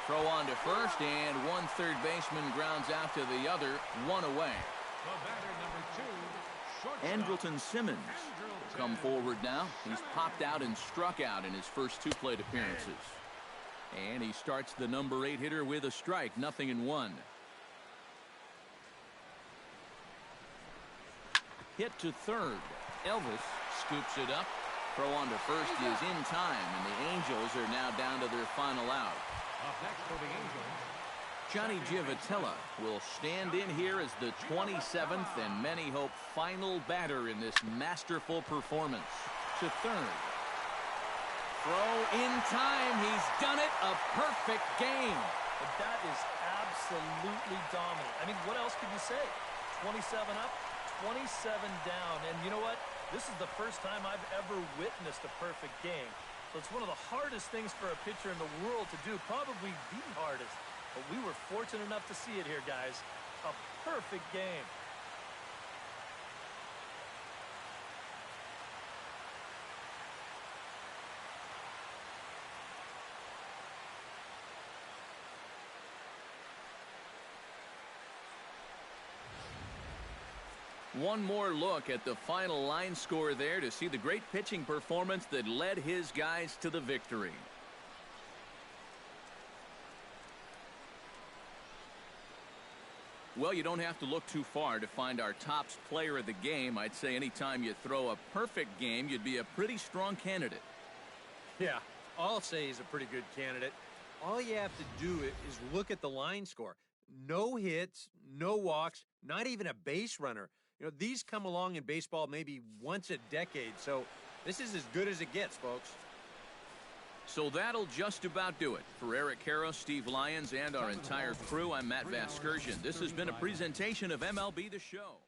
Throw on to first, and one third baseman grounds out to the other. 1 away. The batter, number 2, Andrelton Simmons will come forward now. He's popped out and struck out in his first 2 plate appearances. And he starts the number 8 hitter with a strike, 0-1. Hit to third. Elvis scoops it up. Throw on to first is in time, and the Angels are now down to their final out. Up next for the Angels, Johnny Giavotella will stand in here as the 27th and many hope final batter in this masterful performance. To third. Throw in time. He's done it. A perfect game. But that is absolutely dominant. I mean, what else could you say? 27 up, 27 down. And you know what? This is the first time I've ever witnessed a perfect game. So it's one of the hardest things for a pitcher in the world to do, probably the hardest. But we were fortunate enough to see it here, guys. A perfect game. One more look at the final line score there to see the great pitching performance that led his guys to the victory. Well, you don't have to look too far to find our top player of the game. I'd say anytime you throw a perfect game, you'd be a pretty strong candidate. Yeah, I'll say he's a pretty good candidate. All you have to do is look at the line score. No hits, no walks, not even a base runner. You know, these come along in baseball maybe once a decade, so this is as good as it gets, folks. So that'll just about do it. For Eric Karros, Steve Lyons, and our entire crew, I'm Matt Vasgersian. This has been a presentation of MLB The Show.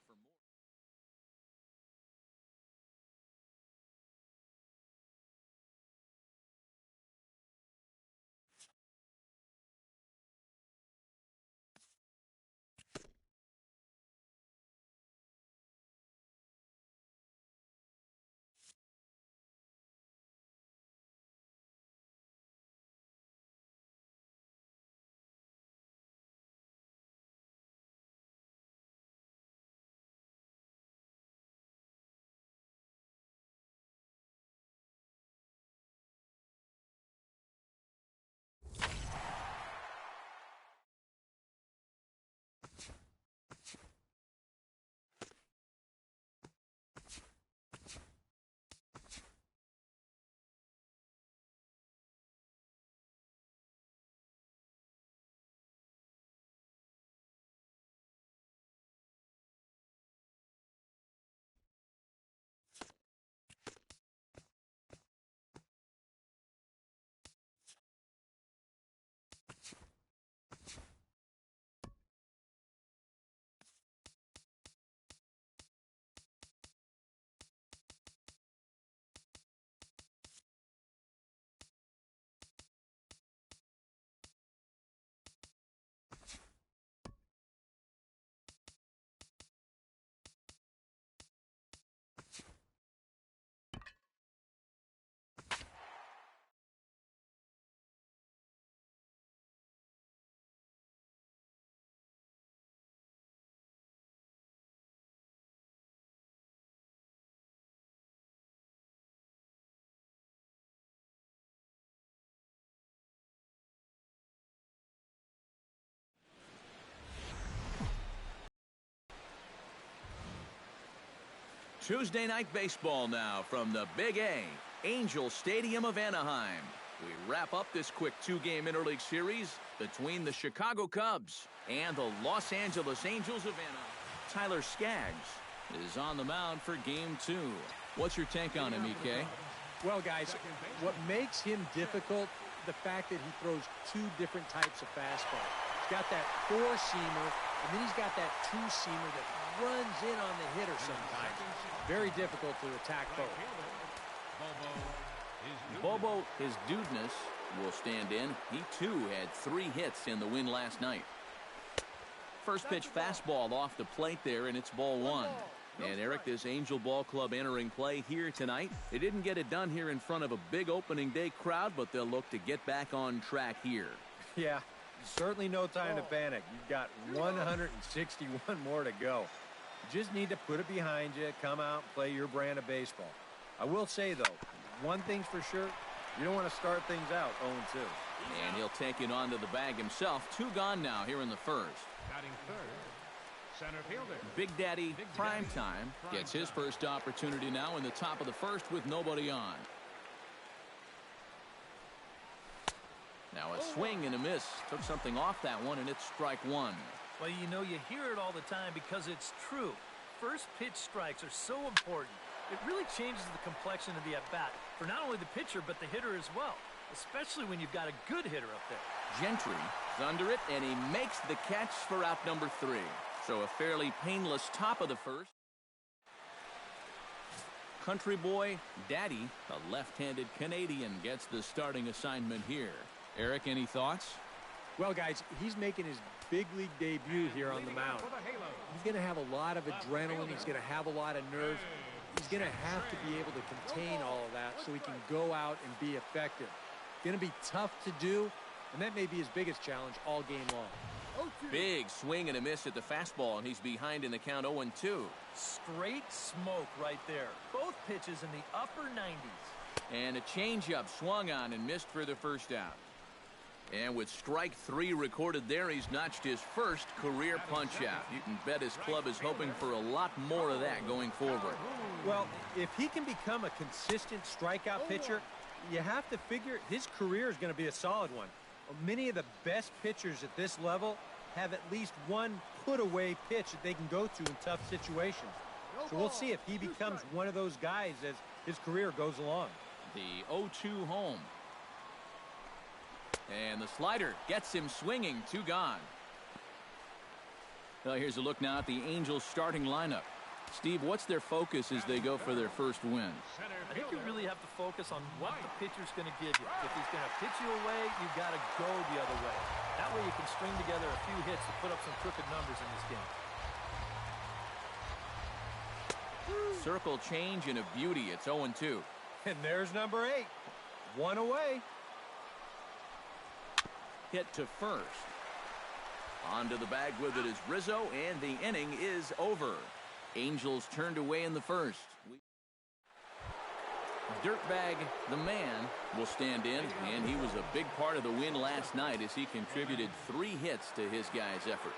Tuesday night baseball now from the Big A, Angel Stadium of Anaheim. We wrap up this quick 2-game interleague series between the Chicago Cubs and the Los Angeles Angels of Anaheim. Tyler Skaggs is on the mound for Game 2. What's your take on him, EK? Well, guys, what makes him difficult, the fact that he throws 2 different types of fastball. He's got that 4-seamer, and then he's got that 2-seamer that runs in on the hitter sometimes. Very difficult to attack both. Bobo, his dudeness, will stand in. He, too, had 3 hits in the win last night. First pitch fastball off the plate there, and it's ball 1. And, Eric, this Angel Ball Club entering play here tonight. They didn't get it done here in front of a big opening day crowd, but they'll look to get back on track here. Yeah, certainly no time to panic. You've got 161 more to go. You just need to put it behind you, come out, and play your brand of baseball. I will say, though, one thing's for sure, you don't want to start things out 0-2. And he'll take it onto the bag himself. 2 gone now here in the first. Batting third, center fielder. Big Daddy Prime Time gets his first opportunity now in the top of the first with nobody on. Now a swing and a miss. Took something off that one, and it's strike 1. Well, you know, you hear it all the time because it's true. First pitch strikes are so important. It really changes the complexion of the at-bat for not only the pitcher but the hitter as well, especially when you've got a good hitter up there. Gentry is under it, and he makes the catch for out number 3. So a fairly painless top of the first. Country boy Daddy, a left-handed Canadian, gets the starting assignment here. Eric, any thoughts? Well, guys, he's making his big league debut here on the mound. He's going to have a lot of adrenaline. He's going to have a lot of nerves. He's going to have to be able to contain all of that so he can go out and be effective. It's going to be tough to do, and that may be his biggest challenge all game long. Big swing and a miss at the fastball, and he's behind in the count 0-2. Straight smoke right there. Both pitches in the upper 90s. And a changeup swung on and missed for the first out. And with strike 3 recorded there, he's notched his first career punch-out. You can bet his club is hoping for a lot more of that going forward. Well, if he can become a consistent strikeout pitcher, you have to figure his career is going to be a solid one. Many of the best pitchers at this level have at least one put-away pitch that they can go to in tough situations. So we'll see if he becomes one of those guys as his career goes along. The 0-2 home. And the slider gets him swinging. 2 gone. Well, here's a look now at the Angels starting lineup. Steve, what's their focus as they go for their first win? I think you really have to focus on what the pitcher's going to give you. If he's going to pitch you away, you got to go the other way. That way you can string together a few hits to put up some crooked numbers in this game. Circle change and a beauty. It's 0-2. And there's number 8. 1 away. Hit to first. Onto the bag with it is Rizzo, and the inning is over. Angels turned away in the first. Dirtbag, the man, will stand in, and he was a big part of the win last night as he contributed 3 hits to his guys' effort.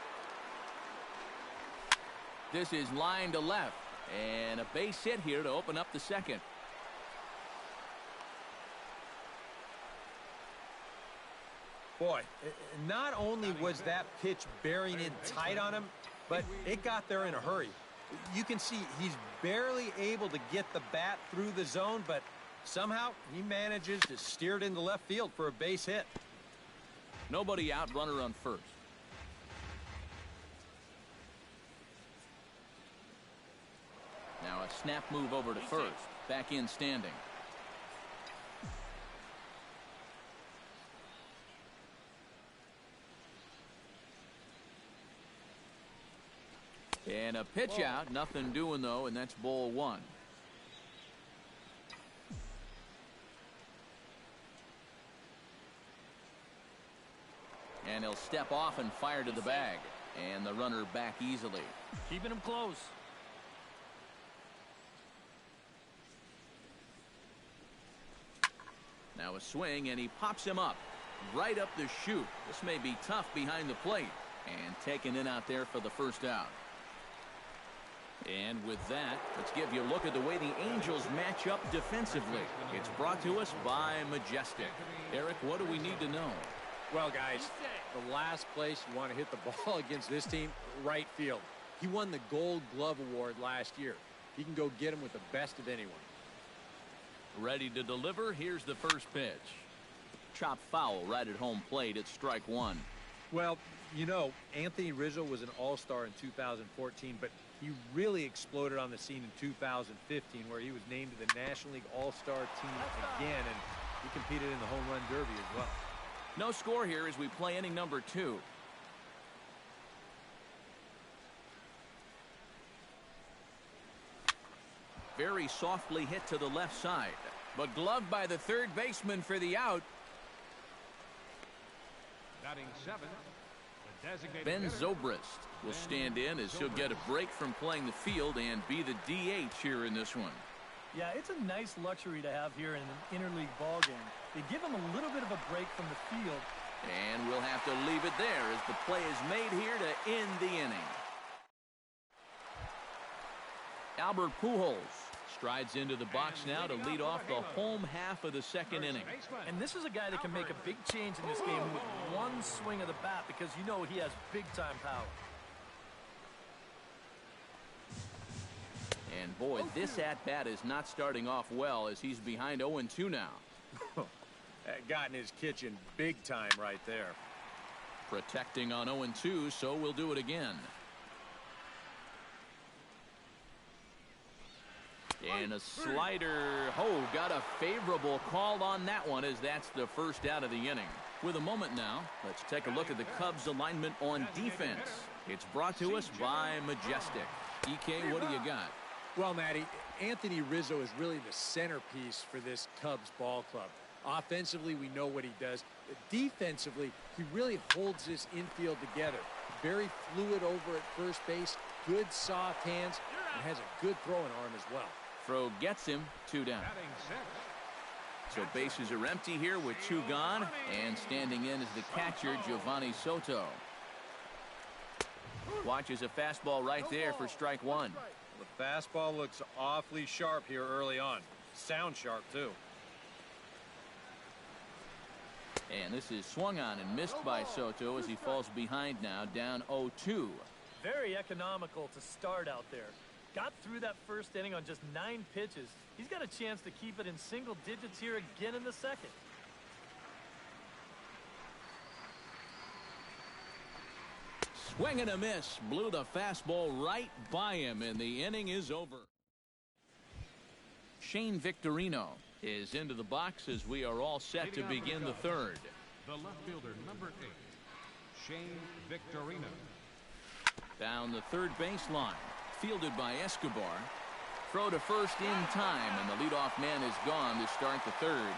This is line to left, and a base hit here to open up the second. Boy, not only was that pitch bearing in tight on him, but it got there in a hurry. You can see he's barely able to get the bat through the zone, but somehow he manages to steer it into left field for a base hit. Nobody out, runner on first. Now a snap move over to first. Back in standing. And a pitch out. Nothing doing, though, and that's ball 1. And he'll step off and fire to the bag. And the runner back easily. Keeping him close. Now a swing, and he pops him up. Right up the chute. This may be tough behind the plate. And taken in out there for the first out. And with that, let's give you a look at the way the Angels match up defensively. It's brought to us by Majestic. Eric, what do we need to know? Well, guys, the last place you want to hit the ball against this team, right field. He won the Gold Glove Award last year. He can go get him with the best of anyone. Ready to deliver. Here's the first pitch. Chop foul right at home plate. It's strike 1. Well, you know, Anthony Rizzo was an all-star in 2014, but he really exploded on the scene in 2015, where he was named to the National League All-Star team again, and he competed in the home run derby as well. No score here as we play inning number 2. Very softly hit to the left side, but gloved by the third baseman for the out. Batting 7, Ben Zobrist will stand in as he'll get a break from playing the field and be the DH here in this one. Yeah, it's a nice luxury to have here in an interleague ball game. They give him a little bit of a break from the field. And we'll have to leave it there as the play is made here to end the inning. Albert Pujols strides into the box now to lead off the home half of the second inning. And this is a guy that can make a big change in this game with one swing of the bat because you know he has big-time power. And boy, this at-bat is not starting off well as he's behind 0-2 now. That got in his kitchen big time right there. Protecting on 0-2, so we'll do it again. And a slider. Oh, got a favorable call on that one as that's the first out of the inning. With a moment now, let's take a look at the Cubs alignment on defense. It's brought to us by Majestic. EK, what do you got? Well, Matty, Anthony Rizzo is really the centerpiece for this Cubs ball club. Offensively, we know what he does. Defensively, he really holds this infield together. Very fluid over at first base, good soft hands, and has a good throwing arm as well. Throw gets him, 2 down. So bases are empty here with 2 gone, and standing in is the catcher, Giovanni Soto. Watches a fastball right there for strike 1. The fastball looks awfully sharp here early on. Sound sharp, too. And this is swung on and missed by Soto as he falls behind now, down 0-2. Very economical to start out there. Got through that first inning on just 9 pitches. He's got a chance to keep it in single digits here again in the second. Swing and a miss. Blew the fastball right by him, and the inning is over. Shane Victorino is into the box as we are all set to begin the third. The left fielder, number 8, Shane Victorino. Down the third baseline. Fielded by Escobar. Throw to first in time, and the leadoff man is gone to start the third.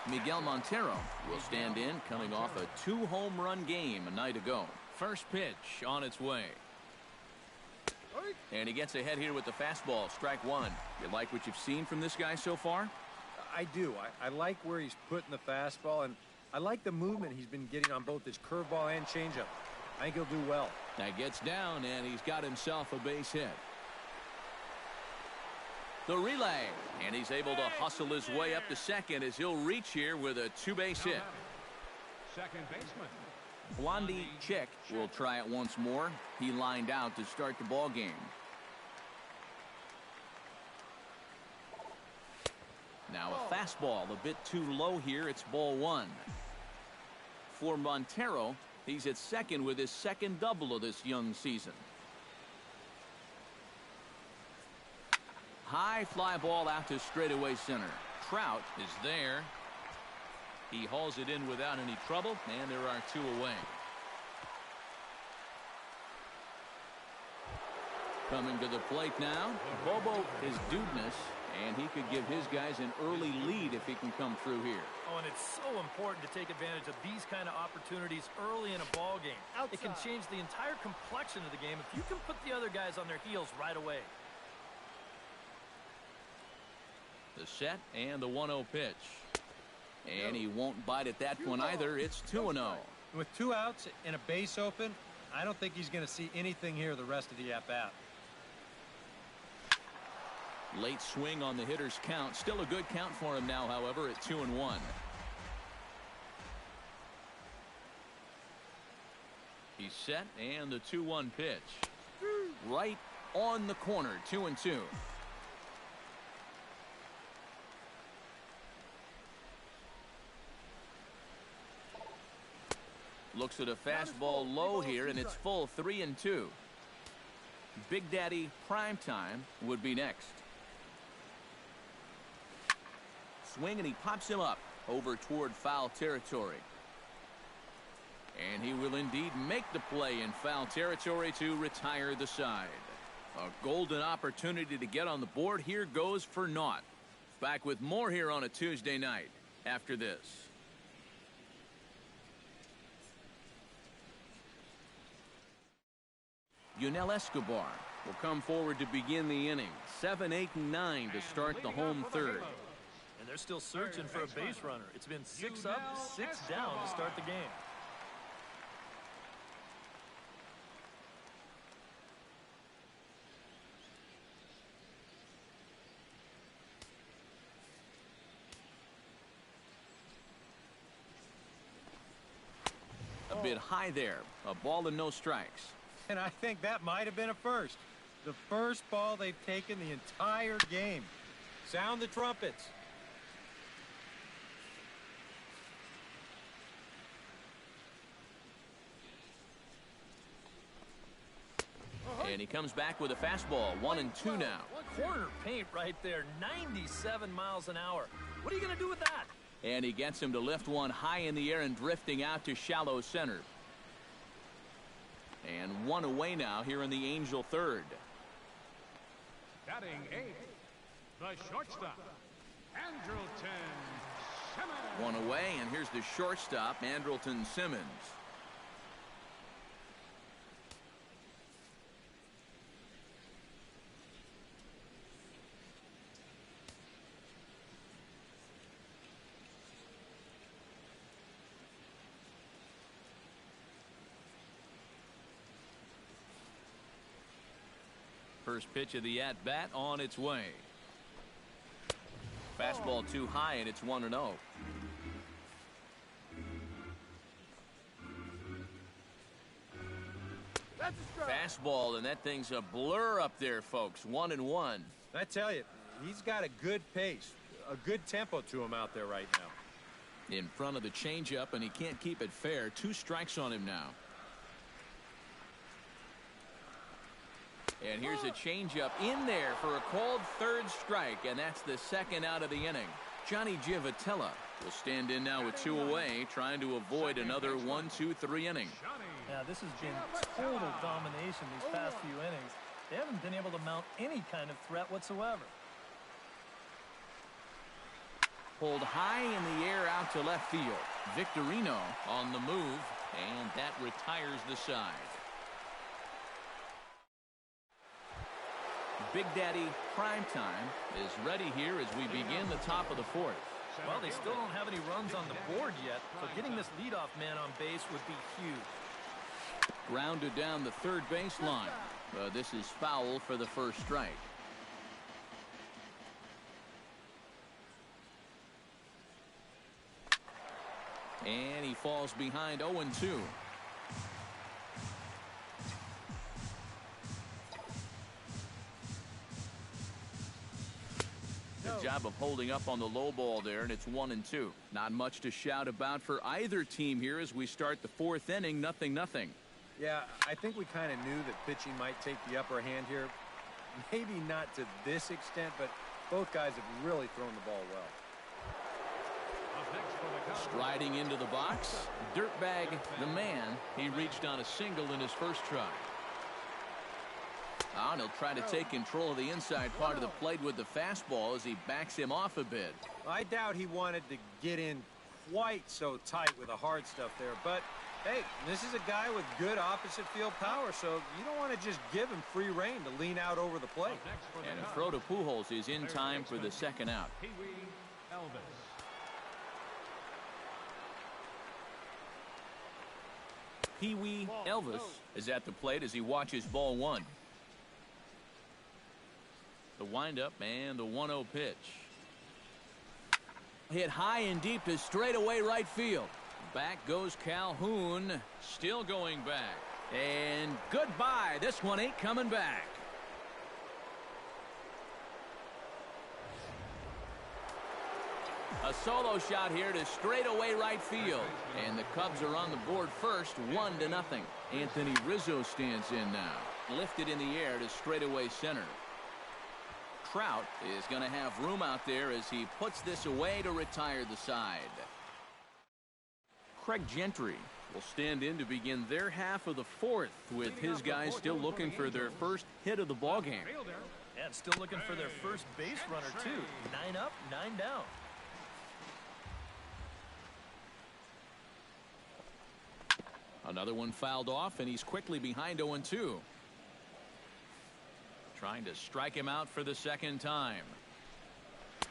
Miguel Montero will stand in, coming off a 2-home run game a night ago. First pitch on its way. And he gets ahead here with the fastball, strike 1. You like what you've seen from this guy so far? I do. I like where he's putting the fastball, and I like the movement he's been getting on both his curveball and changeup. I think he'll do well. That gets down, and he's got himself a base hit. The relay, and he's able to hustle his way up to second as he'll reach here with a 2-base hit. Second baseman. Blondie Chick will try it once more. He lined out to start the ball game. Now a fastball a bit too low here. It's ball 1. For Montero, he's at second with his second double of this young season. High fly ball out to straightaway center. Trout is there. He hauls it in without any trouble, and there are 2 away. Coming to the plate now, Bobo is Dudeness, and he could give his guys an early lead if he can come through here. Oh, and it's so important to take advantage of these kind of opportunities early in a ball game. It can change the entire complexion of the game if you can put the other guys on their heels right away. The set and the 1-0 pitch. And he won't bite at that one either. It's 2-0. With 2 outs and a base open, I don't think he's going to see anything here the rest of the at-bat. Late swing on the hitter's count. Still a good count for him now, however, at 2-1. He's set, and the 2-1 pitch. Right on the corner, 2-2. Looks at a fastball low here, and it's full, 3-2. Big Daddy Primetime would be next. Swing, and he pops him up over toward foul territory. And he will indeed make the play in foul territory to retire the side. A golden opportunity to get on the board here goes for naught. Back with more here on a Tuesday night after this. Yunel Escobar will come forward to begin the inning. 7, 8, and 9 to start the home third. And they're still searching for a base runner. It's been 6 up, 6 down to start the game. A bit high there. A ball and no strikes. And I think that might have been a first. The first ball they've taken the entire game. Sound the trumpets. And he comes back with a fastball. 1-2 now. Corner paint right there. 97 miles an hour. What are you going to do with that? And he gets him to lift one high in the air and drifting out to shallow center. And one away now here in the Angel third. Batting 8, the shortstop, Andrelton Simmons. One away, and here's the shortstop, Andrelton Simmons. First pitch of the at-bat on its way. Fastball too high, and it's 1-0. Fastball, and that thing's a blur up there, folks. 1-1. I tell you, he's got a good pace, a good tempo to him out there right now. In front of the changeup, and he can't keep it fair. 2 strikes on him now. And here's a changeup in there for a called third strike, and that's the second out of the inning. Johnny Giavotella will stand in now with 2 away, trying to avoid another 1-2-3 inning. Yeah, this has been total domination these past few innings. They haven't been able to mount any kind of threat whatsoever. Pulled high in the air out to left field. Victorino on the move, and that retires the side. Big Daddy Primetime is ready here as we begin the top of the fourth. Well, they still don't have any runs on the board yet, so getting this leadoff man on base would be huge. Grounded down the third baseline. This is foul for the first strike. And he falls behind 0-2. Good job of holding up on the low ball there, and it's 1-2. Not much to shout about for either team here as we start the fourth inning. 0-0. Yeah, I think we kind of knew that pitching might take the upper hand here. Maybe not to this extent, but both guys have really thrown the ball well. Striding into the box, Dirtbag the man. He reached on a single in his first try. And he'll try to take control of the inside part of the plate with the fastball as he backs him off a bit. I doubt he wanted to get in quite so tight with the hard stuff there, but hey, this is a guy with good opposite field power, so you don't want to just give him free rein to lean out over the plate. And a throw to Pujols is in time for the second out. Pee-wee Elvis is at the plate as he watches ball 1. The windup and the 1-0 pitch. Hit high and deep to straightaway right field. Back goes Calhoun, still going back. And goodbye. This one ain't coming back. A solo shot here to straightaway right field. And the Cubs are on the board first, 1-0. Anthony Rizzo stands in now. Lifted in the air to straightaway center. Trout is going to have room out there as he puts this away to retire the side. Craig Gentry will stand in to begin their half of the fourth with his guys still looking for their first hit of the ballgame. And still looking for their first base runner, too. 9 up, 9 down. Another one fouled off, and he's quickly behind 0-2. Trying to strike him out for the second time.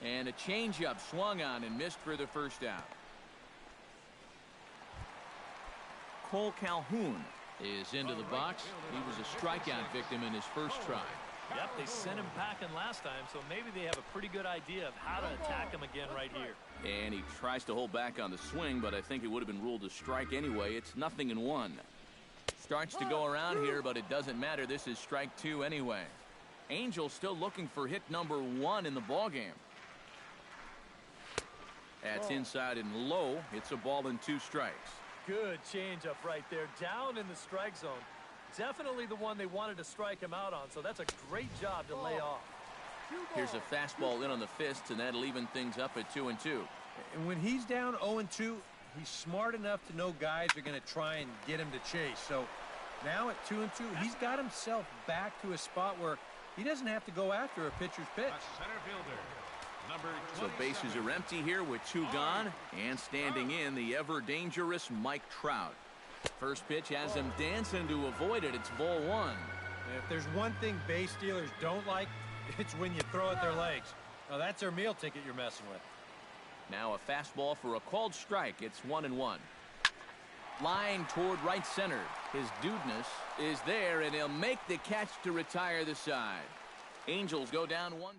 And a changeup swung on and missed for the first out. Cole Calhoun is into the box. He was a strikeout victim in his first try. Yep, they sent him packing last time, so maybe they have a pretty good idea of how to attack him again right here. And he tries to hold back on the swing, but I think it would have been ruled a strike anyway. It's 0-1. Starts to go around here, but it doesn't matter. This is strike 2 anyway. Angels still looking for hit number 1 in the ballgame. That's inside and low. It's a ball and 2 strikes. Good changeup right there, down in the strike zone. Definitely the one they wanted to strike him out on, so that's a great job to lay off. Here's a fastball in on the fists, and that'll even things up at 2-2. And when he's down 0-2, he's smart enough to know guys are going to try and get him to chase. So now at 2-2, he's got himself back to a spot where he doesn't have to go after a pitcher's pitch. Center fielder, number 27. So bases are empty here with 2 gone, and standing in the ever-dangerous Mike Trout. First pitch has him dancing to avoid it. It's ball 1. If there's one thing base stealers don't like, it's when you throw at their legs. Now that's their meal ticket you're messing with. Now a fastball for a called strike. It's 1-1. Line toward right center. His dudeness is there, and he'll make the catch to retire the side. Angels go down 1.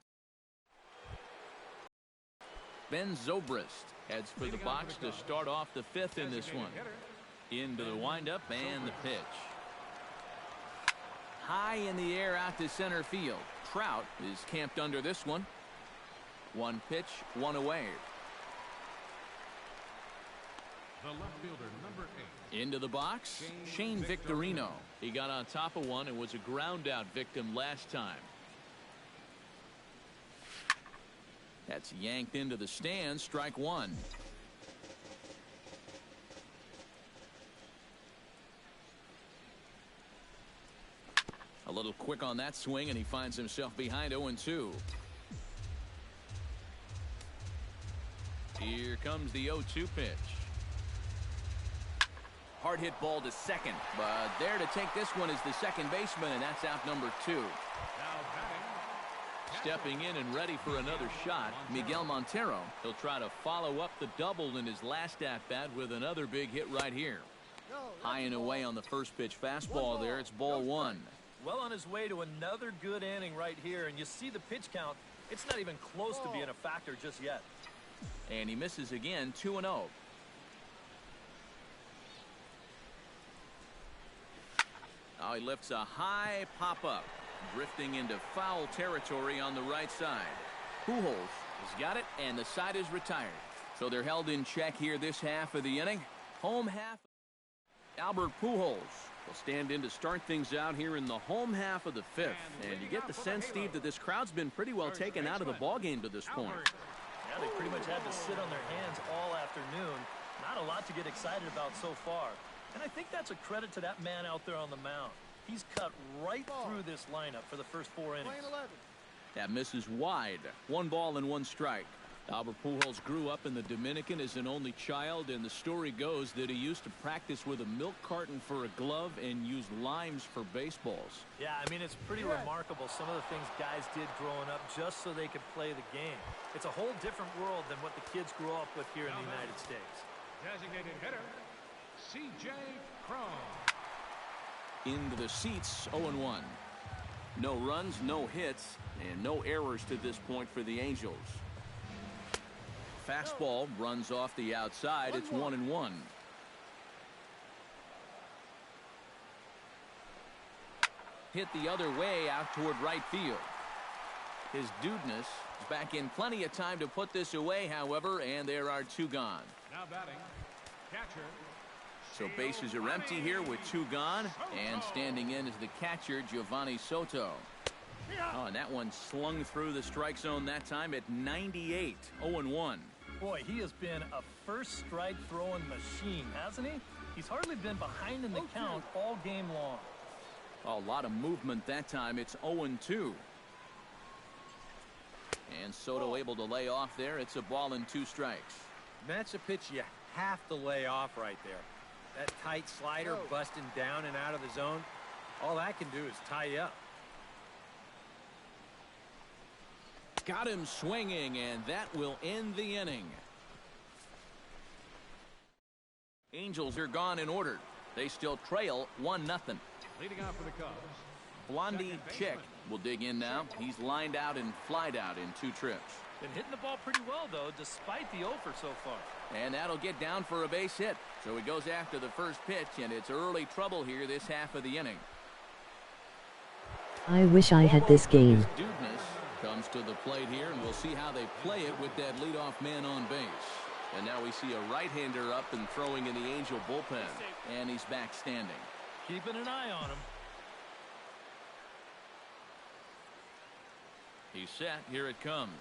Ben Zobrist heads for the box to start off the 5th in this one. Into the windup and the pitch. High in the air out to center field. Trout is camped under this one. 1 pitch, 1 away. The left fielder, number 8. Into the box, Shane Victorino. He got on top of one and was a ground out victim last time. That's yanked into the stands. Strike 1. A little quick on that swing, and he finds himself behind 0-2. Here comes the 0-2 pitch. Hard hit ball to second, but there to take this one is the second baseman, and that's out number 2. Now batting. Stepping in and ready for another shot, Miguel Montero. He'll try to follow up the double in his last at-bat with another big hit right here. High and away on the first pitch fastball there. It's ball 1. Well on his way to another good inning right here, and you see the pitch count. It's not even close to being a factor just yet. And he misses again, 2-0. Now he lifts a high pop-up, drifting into foul territory on the right side. Pujols has got it, and the side is retired. So they're held in check here this half of the inning. Home half. Albert Pujols will stand in to start things out here in the home half of the 5th. And you get the sense, Steve, that this crowd's been pretty well taken out of the ballgame to this point. Yeah, they pretty much had to sit on their hands all afternoon. Not a lot to get excited about so far. And I think that's a credit to that man out there on the mound. He's cut right through this lineup for the first 4 innings. That misses wide. 1 ball and 1 strike. Albert Pujols grew up in the Dominican as an only child, and the story goes that he used to practice with a milk carton for a glove and use limes for baseballs. Yeah, I mean, it's pretty remarkable some of the things guys did growing up just so they could play the game. It's a whole different world than what the kids grew up with here in the United States. Designated hitter, C.J. Cron. Into the seats, 0-1. No runs, no hits, and no errors to this point for the Angels. Fastball runs off the outside. It's 1-1. Hit the other way out toward right field. His dudeness is back in plenty of time to put this away, however, and there are 2 gone. Now batting, catcher. So bases are empty here with 2 gone, and standing in is the catcher, Giovanni Soto. Oh, and that one slung through the strike zone that time at 98. 0-1. Boy, he has been a first strike throwing machine, hasn't he? He's hardly been behind in the count all game long. A lot of movement that time. It's 0-2. And Soto able to lay off there. It's a ball and 2 strikes. And that's a pitch you have to lay off right there. That tight slider busting down and out of the zone. All that can do is tie you up. Got him swinging, and that will end the inning. Angels are gone in order. They still trail 1-0. Leading off for the Cubs. Blondie Chick will dig in now. He's lined out and flied out in 2 trips. Been hitting the ball pretty well, though, despite the offer so far. And that'll get down for a base hit. So he goes after the first pitch, and it's early trouble here this half of the inning. I wish I had this game. Dudeness comes to the plate here, and we'll see how they play it with that leadoff man on base. And now we see a right-hander up and throwing in the Angel bullpen. And he's back standing. Keeping an eye on him. He's set. Here it comes.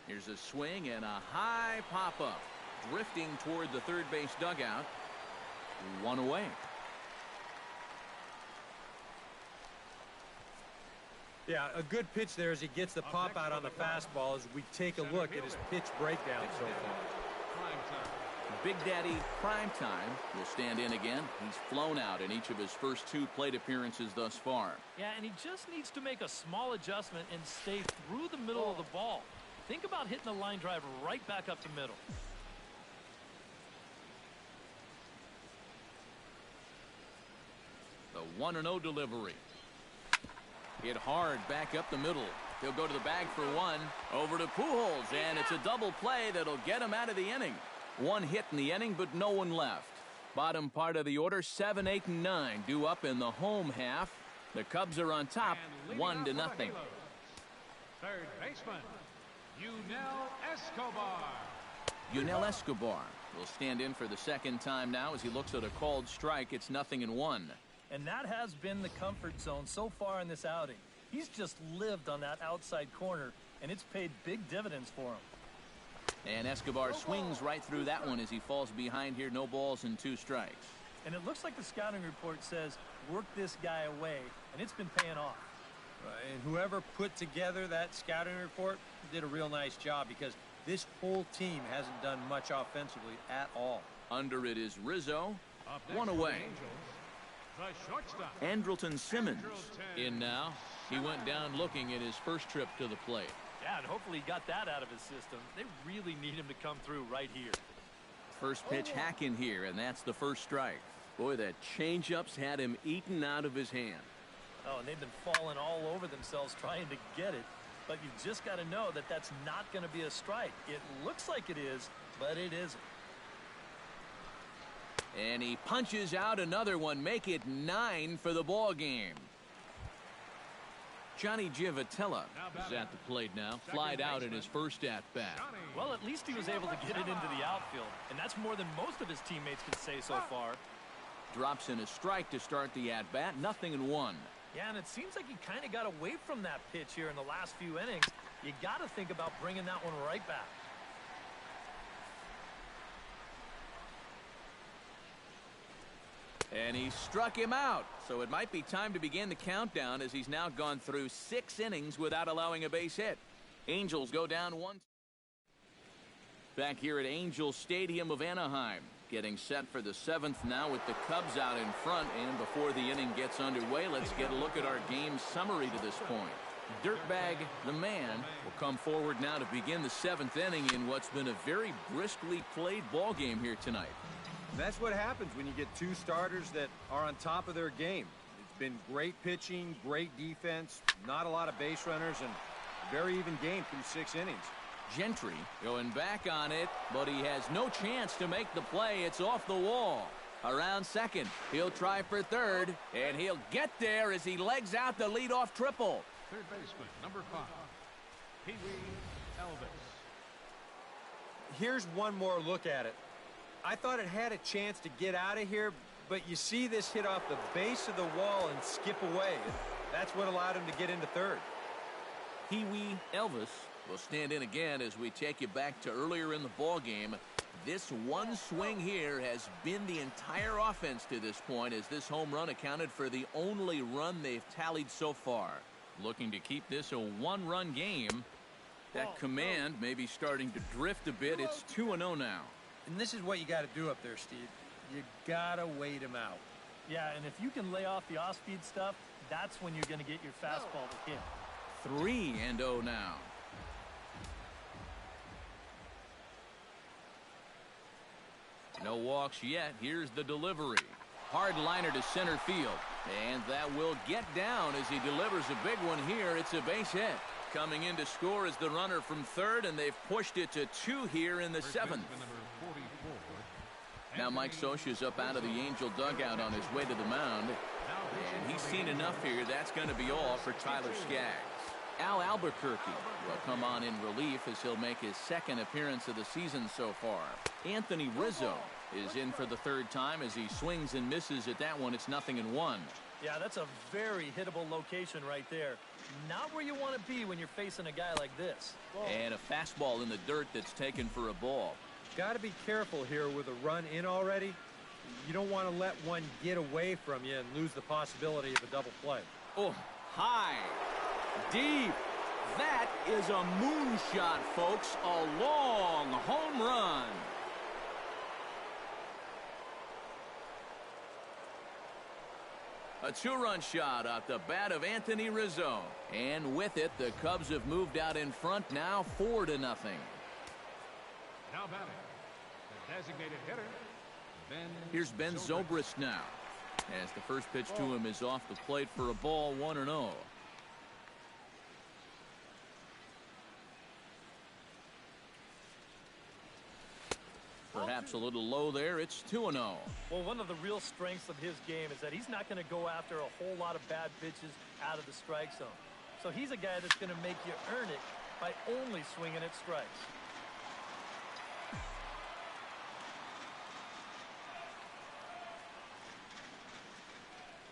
Here's a swing and a high pop-up. Drifting toward the third base dugout. 1 away. Yeah, a good pitch there as he gets the pop out on the fastball as we take a look at his pitch breakdown so far. Big Daddy Primetime will stand in again. He's flown out in each of his first 2 plate appearances thus far. Yeah, and he just needs to make a small adjustment and stay through the middle of the ball. Think about hitting a line drive right back up the middle. The 1-0 delivery. Hit hard back up the middle. He'll go to the bag for 1. Over to Pujols, and it's a double play that'll get him out of the inning. 1 hit in the inning, but no one left. Bottom part of the order, 7, 8, and 9 due up in the home half. The Cubs are on top, 1-0. Third baseman, Yunel Escobar. Yunel Escobar will stand in for the second time now as he looks at a called strike. It's 0-1. And that has been the comfort zone so far in this outing. He's just lived on that outside corner, and it's paid big dividends for him. And Escobar swings right through that one as he falls behind here. No balls and 2 strikes. And it looks like the scouting report says, work this guy away, and it's been paying off. And whoever put together that scouting report did a real nice job because this whole team hasn't done much offensively at all. Under it is Rizzo. 1 away. The shortstop. Andrelton Simmons in now. He went down looking at his first trip to the plate. Yeah, and hopefully he got that out of his system. They really need him to come through right here. First pitch hack in here, and that's the first strike. Boy, that changeup's had him eaten out of his hand. Oh, and they've been falling all over themselves trying to get it. But you've just got to know that that's not going to be a strike. It looks like it is, but it isn't. And he punches out another one, make it 9 for the ball game. Johnny Giavotella is at the plate now, flied out in his first at-bat. Well, at least he was able to get it into the outfield, and that's more than most of his teammates can say so far. Drops in a strike to start the at-bat, 0-1. Yeah, and it seems like he kind of got away from that pitch here in the last few innings. You got to think about bringing that one right back. And he struck him out, so it might be time to begin the countdown as he's now gone through 6 innings without allowing a base hit. Angels go down 1. Back here at Angel Stadium of Anaheim, getting set for the 7th now with the Cubs out in front. And before the inning gets underway, let's get a look at our game summary to this point. Dirtbag the man will come forward now to begin the 7th inning in what's been a very briskly played ball game here tonight. That's what happens when you get 2 starters that are on top of their game. It's been great pitching, great defense, not a lot of base runners, and very even game through 6 innings. Gentry going back on it, but he has no chance to make the play. It's off the wall. Around second, he'll try for third, and he'll get there as he legs out the leadoff triple. Third baseman, number 5, Pee Wee Elvis. Here's one more look at it. I thought it had a chance to get out of here, but you see this hit off the base of the wall and skip away. That's what allowed him to get into third. Pee Wee Elvis will stand in again as we take you back to earlier in the ball game. This one swing here has been the entire offense to this point, as this home run accounted for the only run they've tallied so far. Looking to keep this a 1-run game. That command may be starting to drift a bit. It's 2-0 now. And this is what you got to do up there, Steve. You got to wait him out. Yeah, and if you can lay off the off-speed stuff, that's when you're going to get your fastball to hit. 3-0 now. No walks yet. Here's the delivery. Hard liner to center field. And that will get down as he delivers a big one here. It's a base hit. Coming in to score is the runner from third, and they've pushed it to 2 here in the 7th. Now Mike Scioscia's up out of the Angel dugout on his way to the mound. And he's seen enough here. That's going to be all for Tyler Skaggs. Al Albuquerque will come on in relief as he'll make his 2nd appearance of the season so far. Anthony Rizzo is in for the 3rd time as he swings and misses at that one. It's 0-1. Yeah, that's a very hittable location right there. Not where you want to be when you're facing a guy like this. And a fastball in the dirt that's taken for a ball. Got to be careful here with a run in already. You don't want to let one get away from you and lose the possibility of a double play. Oh, high, deep. That is a moonshot, folks. A long home run. A 2-run shot at the bat of Anthony Rizzo. And with it, the Cubs have moved out in front now 4-0. Now batting, the designated hitter, Here's Ben Zobrist now, as the first pitch to him is off the plate for a ball, 1-0. Perhaps a little low there. It's 2-0. Well, one of the real strengths of his game is that he's not going to go after a whole lot of bad pitches out of the strike zone. So he's a guy that's going to make you earn it by only swinging at strikes.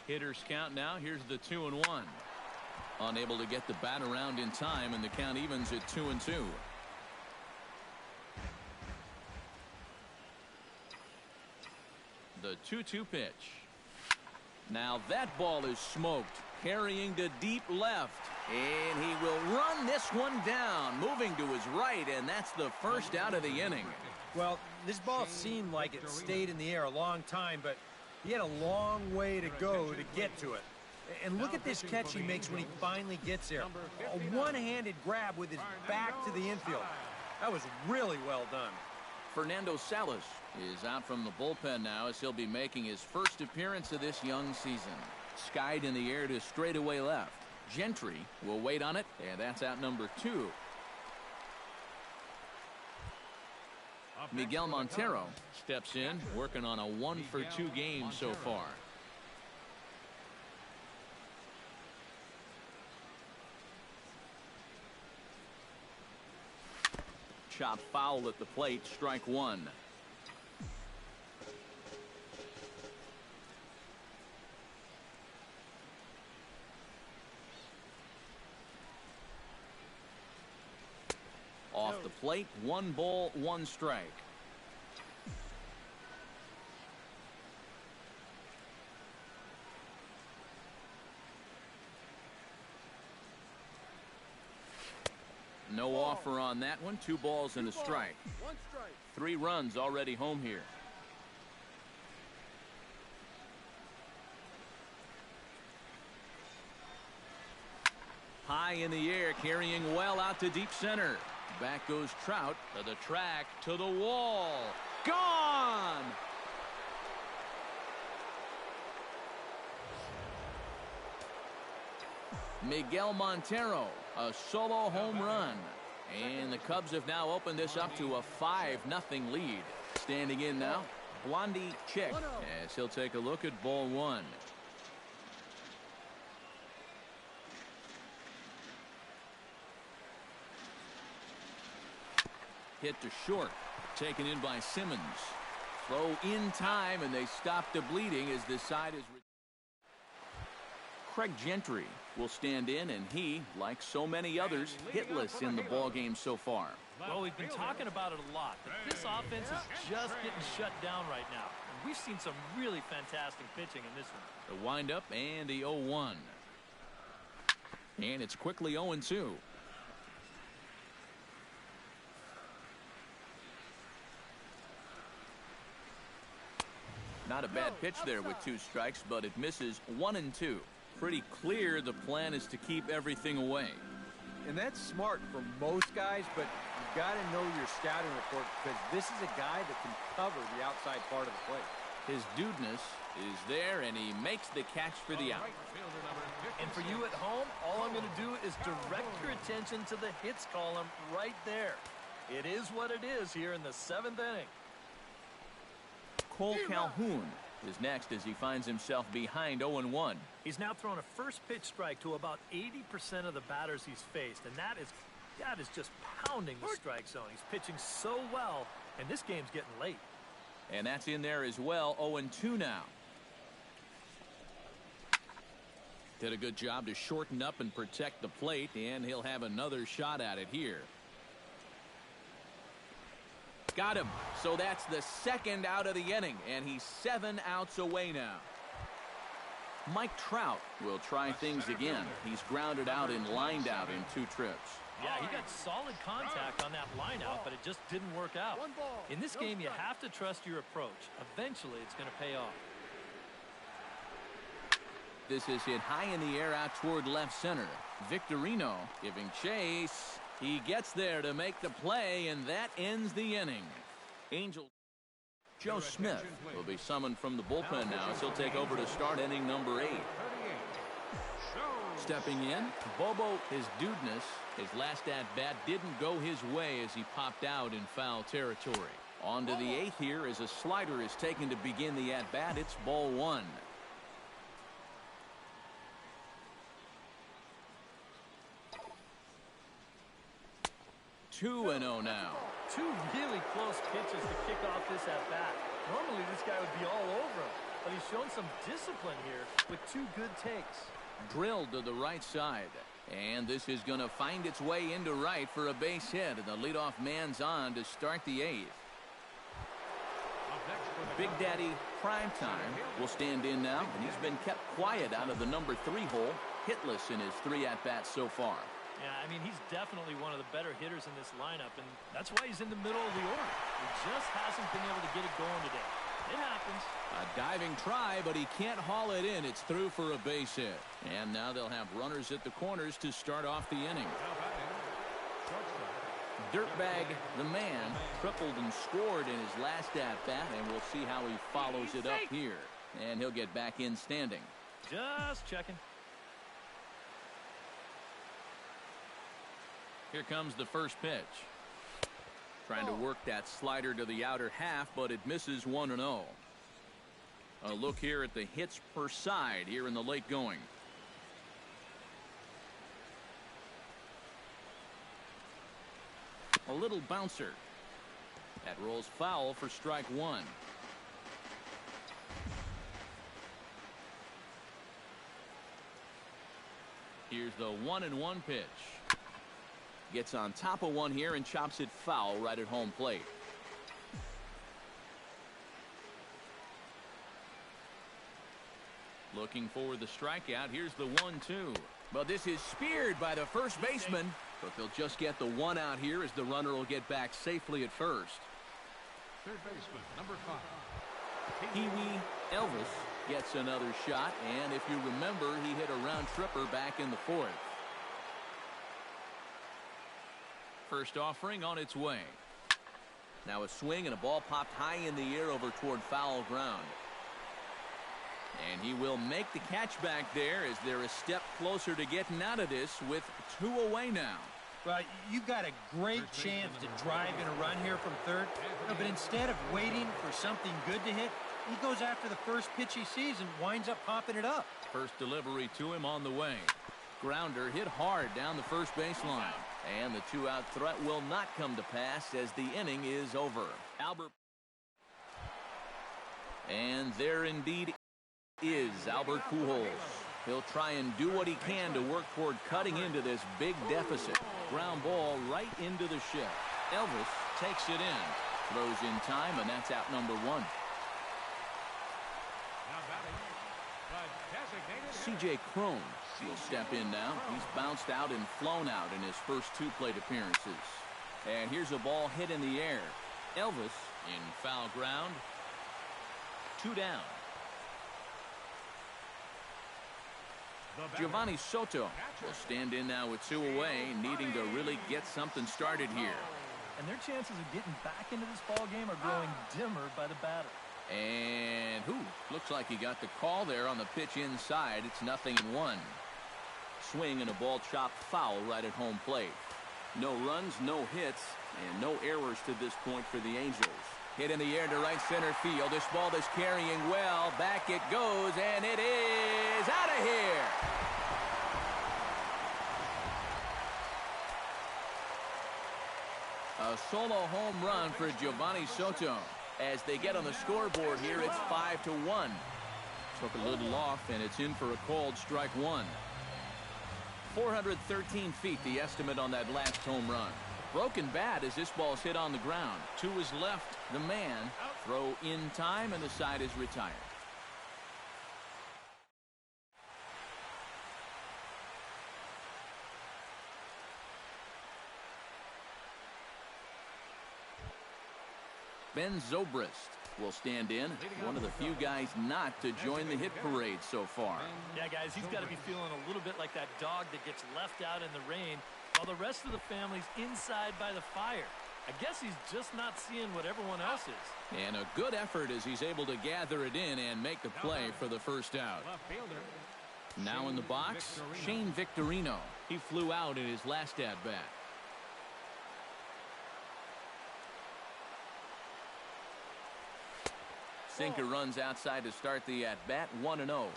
Hitters count now. Here's the 2-1. Unable to get the bat around in time, and the count evens at 2-2. The 2-2 pitch. Now that ball is smoked, carrying to deep left, and he will run this one down, moving to his right, and that's the first out of the inning. Well, this ball seemed like it stayed in the air a long time, but he had a long way to go to get to it. And look at this catch he makes when he finally gets there. A one-handed grab with his back to the infield. That was really well done. Fernando Salas is out from the bullpen now as he'll be making his first appearance of this young season. Skied in the air to straightaway left. Gentry will wait on it, and that's out number 2. Miguel Montero steps in, working on a 1-for-2 game so far. Chop foul at the plate, strike 1. Off the plate, 1 ball, 1 strike. No offer on that one. 2 balls and a strike. 3 runs already home here. High in the air, carrying well out to deep center. Back goes Trout to the track, to the wall. Gone! Miguel Montero, a solo home run. And the Cubs have now opened this up to a 5-0 lead. Standing in now, Blondie Chick, as he'll take a look at ball 1. Hit to short, taken in by Simmons. Throw in time, and they stop the bleeding as this side is. Craig Gentry will stand in, and he, like so many others, hitless in the ballgame so far. Well, we've been talking about it a lot, but this offense is just getting shut down right now. And we've seen some really fantastic pitching in this one. The windup and the 0-1. And it's quickly 0-2. Not a bad pitch there with 2 strikes, but it misses 1-2. Pretty clear the plan is to keep everything away. And that's smart for most guys, but you got to know your scouting report because this is a guy that can cover the outside part of the plate. His dudeness is there, and he makes the catch for the out. And for you at home, all I'm going to do is direct your attention to the hits column right there. It is what it is here in the 7th inning. Cole Calhoun is next as he finds himself behind 0-1. He's now thrown a first pitch strike to about 80% of the batters he's faced, and that is just pounding the strike zone. He's pitching so well, and this game's getting late. And that's in there as well, 0-2 now. Did a good job to shorten up and protect the plate, and he'll have another shot at it here. Got him. So that's the second out of the inning, and he's 7 outs away now. Mike Trout will try things again. He's grounded out and lined out in 2 trips. Yeah, he got solid contact on that line out, but it just didn't work out. In this game, you have to trust your approach. Eventually, it's going to pay off. This is hit high in the air out toward left center. Victorino giving chase. He gets there to make the play, and that ends the inning. Angels. Joe Smith will be summoned from the bullpen now as he'll take over to start inning number 8. Stepping in, Bobo, his dudeness. His last at-bat didn't go his way as he popped out in foul territory. On to the 8th here as a slider is taken to begin the at-bat. It's ball 1. 2-0 now. 2 really close pitches to kick off this at-bat. Normally this guy would be all over him, but he's shown some discipline here with 2 good takes. Drilled to the right side, and this is going to find its way into right for a base hit, and the leadoff man's on to start the 8th. Big Daddy Primetime will stand in now, and he's been kept quiet out of the number 3 hole, hitless in his 3 at-bats so far. Yeah, I mean, he's definitely one of the better hitters in this lineup, and that's why he's in the middle of the order. He just hasn't been able to get it going today. It happens. A diving try, but he can't haul it in. It's through for a base hit. And now they'll have runners at the corners to start off the inning. Dirtbag, the man, tripled and scored in his last at-bat, and we'll see how he follows it up here. And he'll get back in standing. Just checking. Here comes the first pitch. Trying to work that slider to the outer half, but it misses 1-0. A look here at the hits per side here in the late going. A little bouncer. That rolls foul for strike 1. Here's the 1-1 pitch. Gets on top of one here and chops it foul right at home plate. Looking for the strikeout. Here's the 1-2. But this is speared by the first baseman. But they'll just get the 1 out here as the runner will get back safely at first. Third baseman, number 5. Pee-wee Elvis gets another shot. And if you remember, he hit a round tripper back in the 4th. First offering on its way. Now a swing and a ball popped high in the air over toward foul ground. And he will make the catch back there as they're a step closer to getting out of this with 2 away now. Well, you've got a great chance to drive in a run here from third. No, but instead of waiting for something good to hit, he goes after the first pitch he sees and winds up popping it up. First delivery to him on the way. Grounder hit hard down the first baseline. And the 2-out threat will not come to pass as the inning is over. Albert. And there indeed is Albert Pujols. He'll try and do what he can to work toward cutting into this big deficit. Ground ball right into the shift. Elvis takes it in. Throws in time, and that's out number 1. C.J. Cron will step in now. He's bounced out and flown out in his first 2 plate appearances. And here's a ball hit in the air. Elvis in foul ground. 2 down. Giovanni Soto will stand in now with 2 away, needing to really get something started here. And their chances of getting back into this ball game are growing dimmer by the batter. And looks like he got the call there on the pitch inside. It's 0-1. Swing and a ball chopped foul right at home plate. No runs, no hits, and no errors to this point for the Angels. Hit in the air to right center field. This ball is carrying well. Back it goes, and it is out of here. A solo home run for Giovanni Soto. As they get on the scoreboard here, it's 5-1. Took a little off, and it's in for a called strike one. 413 feet, the estimate on that last home run. Broken bat as this ball's hit on the ground. 2 is left. The man throw in time, and the side is retired. Ben Zobrist will stand in, one of the few guys not to join the hit parade so far. Yeah, guys, he's got to be feeling a little bit like that dog that gets left out in the rain while the rest of the family's inside by the fire. I guess he's just not seeing what everyone else is. And a good effort as he's able to gather it in and make the play for the first out. Now in the box, Shane Victorino. He flew out in his last at-bat. Sinker runs outside to start the at-bat, 1-0.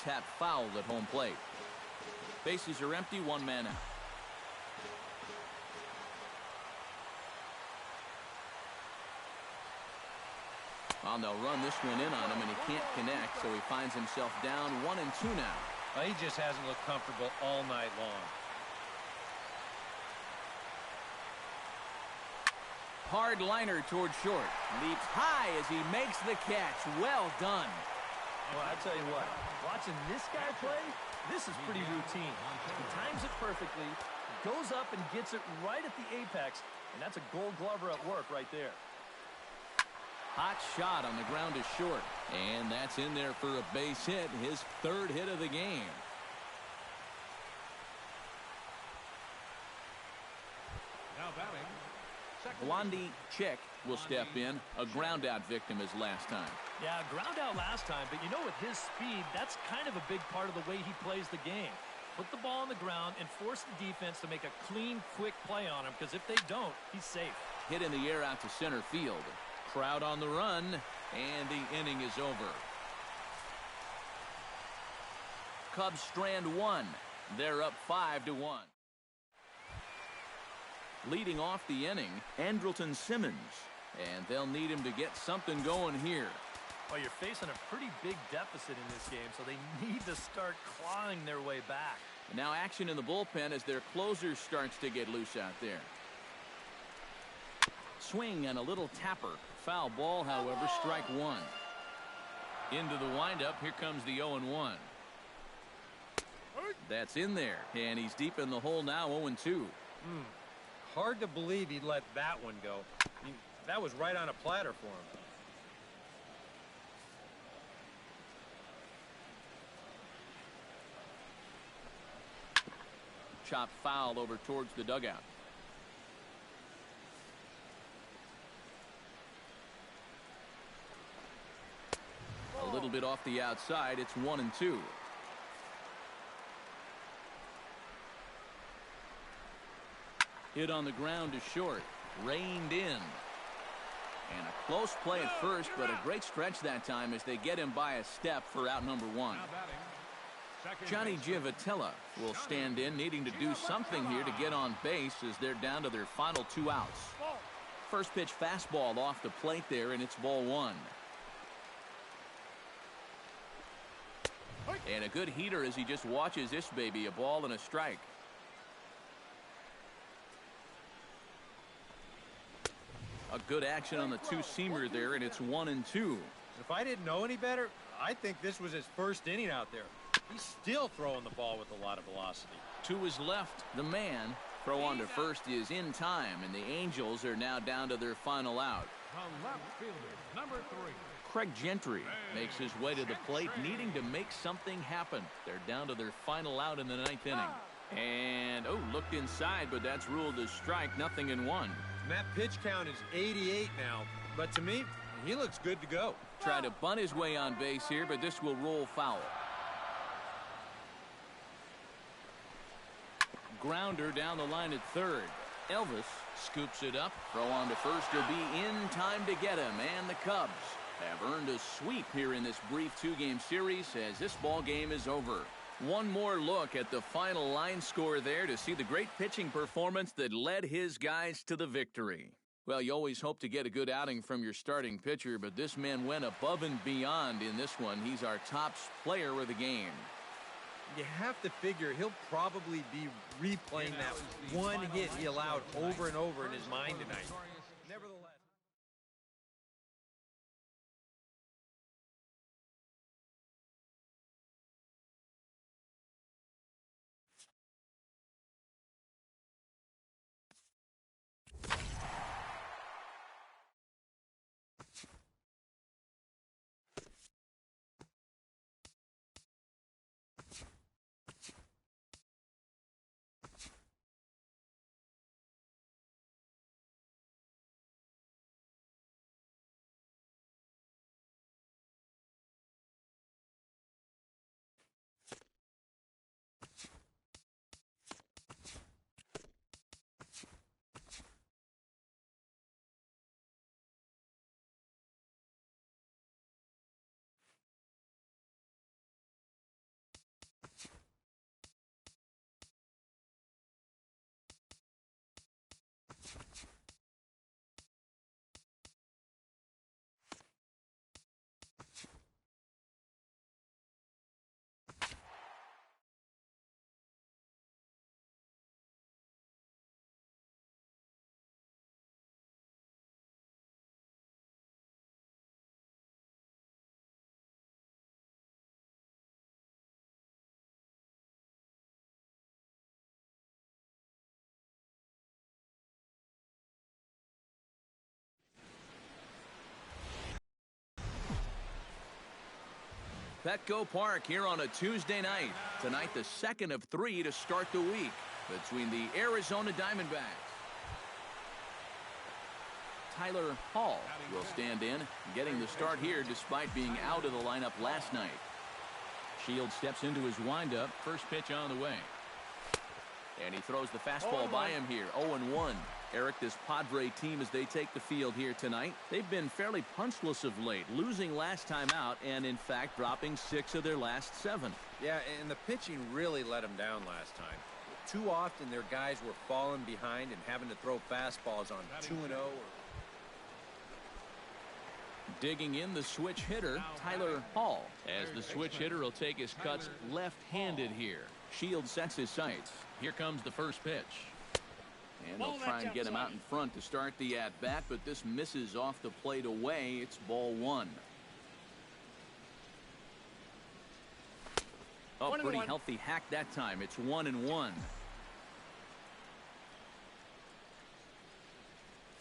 Tap fouled at home plate. Bases are empty, 1 man out. Well, they'll run this one in on him, and he can't connect, so he finds himself down 1-2 now. Well, he just hasn't looked comfortable all night long. Hard liner toward short. Leaps high as he makes the catch. Well done. Well, I tell you what, watching this guy play, this is pretty routine. He times it perfectly, goes up and gets it right at the apex, and that's a Gold Glover at work right there. Hot shot on the ground to short, and that's in there for a base hit, his 3rd hit of the game. Now batting. Blondie Chick will step in. A ground out victim as last time. Yeah, ground out last time, but you know, with his speed, that's kind of a big part of the way he plays the game. Put the ball on the ground and force the defense to make a clean, quick play on him, because if they don't, he's safe. Hit in the air out to center field. Crowd on the run, and the inning is over. Cubs strand 1. They're up 5-1. Leading off the inning, Andrelton Simmons. And they'll need him to get something going here. Well, you're facing a pretty big deficit in this game, so they need to start clawing their way back. Now action in the bullpen as their closer starts to get loose out there. Swing and a little tapper. Foul ball, however, strike one. Into the windup, here comes the 0-1. That's in there, and he's deep in the hole now, 0-2. Hard to believe he'd let that one go. I mean, that was right on a platter for him. Chopped foul over towards the dugout. A little bit off the outside. It's 1-2. Hit on the ground to short. Reined in. And a close play at first, but a great stretch that time as they get him by a step for out number 1. Johnny Giavotella will stand in, needing to do something here to get on base as they're down to their final 2 outs. First pitch fastball off the plate there, and it's ball 1. And a good heater as he just watches this baby, a ball and a strike. A good action on the two-seamer there, and it's 1-2. If I didn't know any better, I think this was his first inning out there. He's still throwing the ball with a lot of velocity. 2 is left. The man throw on to first is in time, and the Angels are now down to their final out. The left fielder, number 3. Craig Gentry makes his way to the plate, needing to make something happen. They're down to their final out in the 9th inning. And, oh, looked inside, but that's ruled a strike, 0-1. And that pitch count is 88 now. But to me, he looks good to go. Try to bunt his way on base here, but this will roll foul. Grounder down the line at third. Elvis scoops it up. Throw on to first will be in time to get him. And the Cubs have earned a sweep here in this brief 2-game series as this ball game is over. One more look at the final line score there to see the great pitching performance that led his guys to the victory. Well, you always hope to get a good outing from your starting pitcher, but this man went above and beyond in this one. He's our top player of the game. You have to figure he'll probably be replaying that one hit he allowed over and over in his mind tonight. Nevertheless. Petco Park here on a Tuesday night. Tonight, the second of 3 to start the week between the Arizona Diamondbacks. Tyler Hall will stand in, getting the start here despite being out of the lineup last night. Shields steps into his windup. First pitch on the way. And he throws the fastball by him here. 0-1. Eric, this Padre team, as they take the field here tonight, they've been fairly punchless of late, losing last time out and, in fact, dropping 6 of their last 7. Yeah, and the pitching really let them down last time. Too often their guys were falling behind and having to throw fastballs on 2-0. Digging in the switch hitter, Tyler Hall, as the switch hitter will take his cuts left-handed here. Shields sets his sights. Here comes the first pitch. And they'll try and get him out in front to start the at-bat, but this misses off the plate away. It's ball 1. Oh, pretty healthy hack that time. It's 1-1.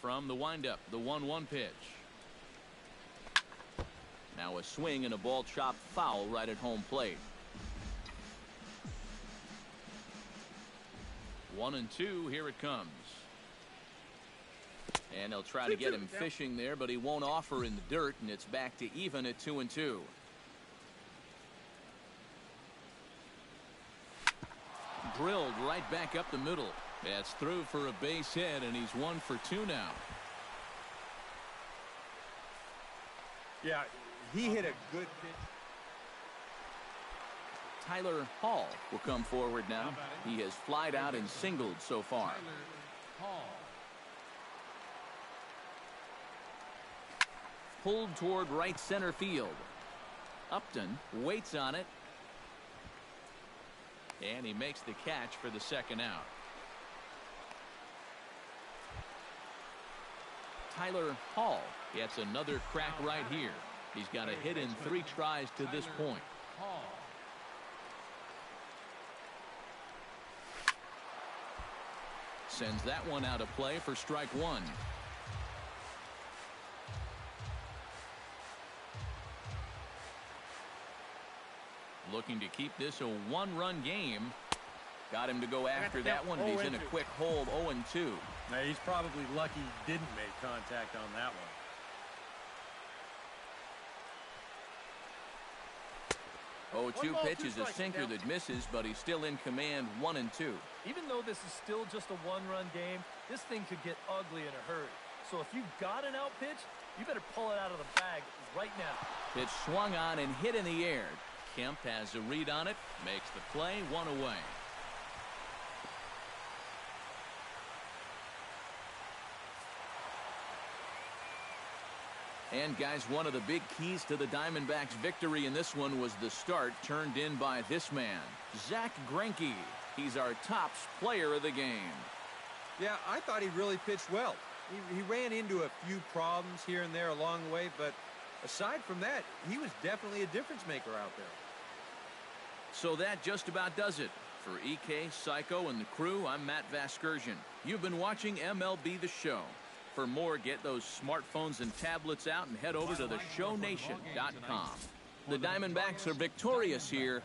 From the windup, the 1-1 pitch. Now a swing and a ball chopped foul right at home plate. 1-2, here it comes. And they'll try to get him fishing there, but he won't offer in the dirt, and it's back to even at 2-2. Drilled right back up the middle. That's through for a base hit, and he's 1 for 2 now. Yeah, he hit a good pitch. Tyler Hall will come forward now. He has flied out and singled so far. Pulled toward right center field. Upton waits on it. And he makes the catch for the second out. Tyler Hall gets another crack right here. He's got a hit in 3 tries to this point. Sends that one out of play for strike 1. looking to keep this a one-run game. Got him to go after that one, but he's in a quick hold, 0-2. Now, he's probably lucky he didn't make contact on that one. 0-2 pitch is a sinker that misses, but he's still in command, 1-2. Even though this is still just a one-run game, this thing could get ugly in a hurry. So if you've got an out pitch, you better pull it out of the bag right now. Pitch swung on and hit in the air. Kemp has a read on it, makes the play, 1 away. And guys, one of the big keys to the Diamondbacks' victory in this one was the start turned in by this man, Zach Greinke. He's our tops player of the game. Yeah, I thought he really pitched well. He ran into a few problems here and there along the way, but aside from that, he was definitely a difference maker out there. So that just about does it. For EK, Psycho, and the crew, I'm Matt Vasgersian. You've been watching MLB The Show. For more, get those smartphones and tablets out and head over to theshownation.com. The Diamondbacks are victorious here.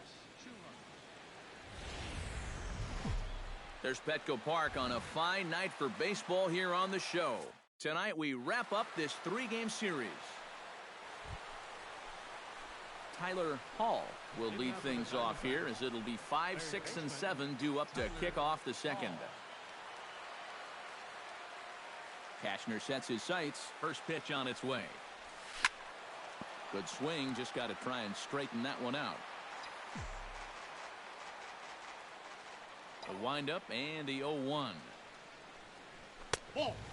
There's Petco Park on a fine night for baseball here on the show. Tonight we wrap up this 3-game series. Tyler Hall will lead things off here as it'll be 5, 6, and 7 due up to kick off the second. Cashner sets his sights. First pitch on its way. Good swing. Just got to try and straighten that one out. A windup and the 0-1.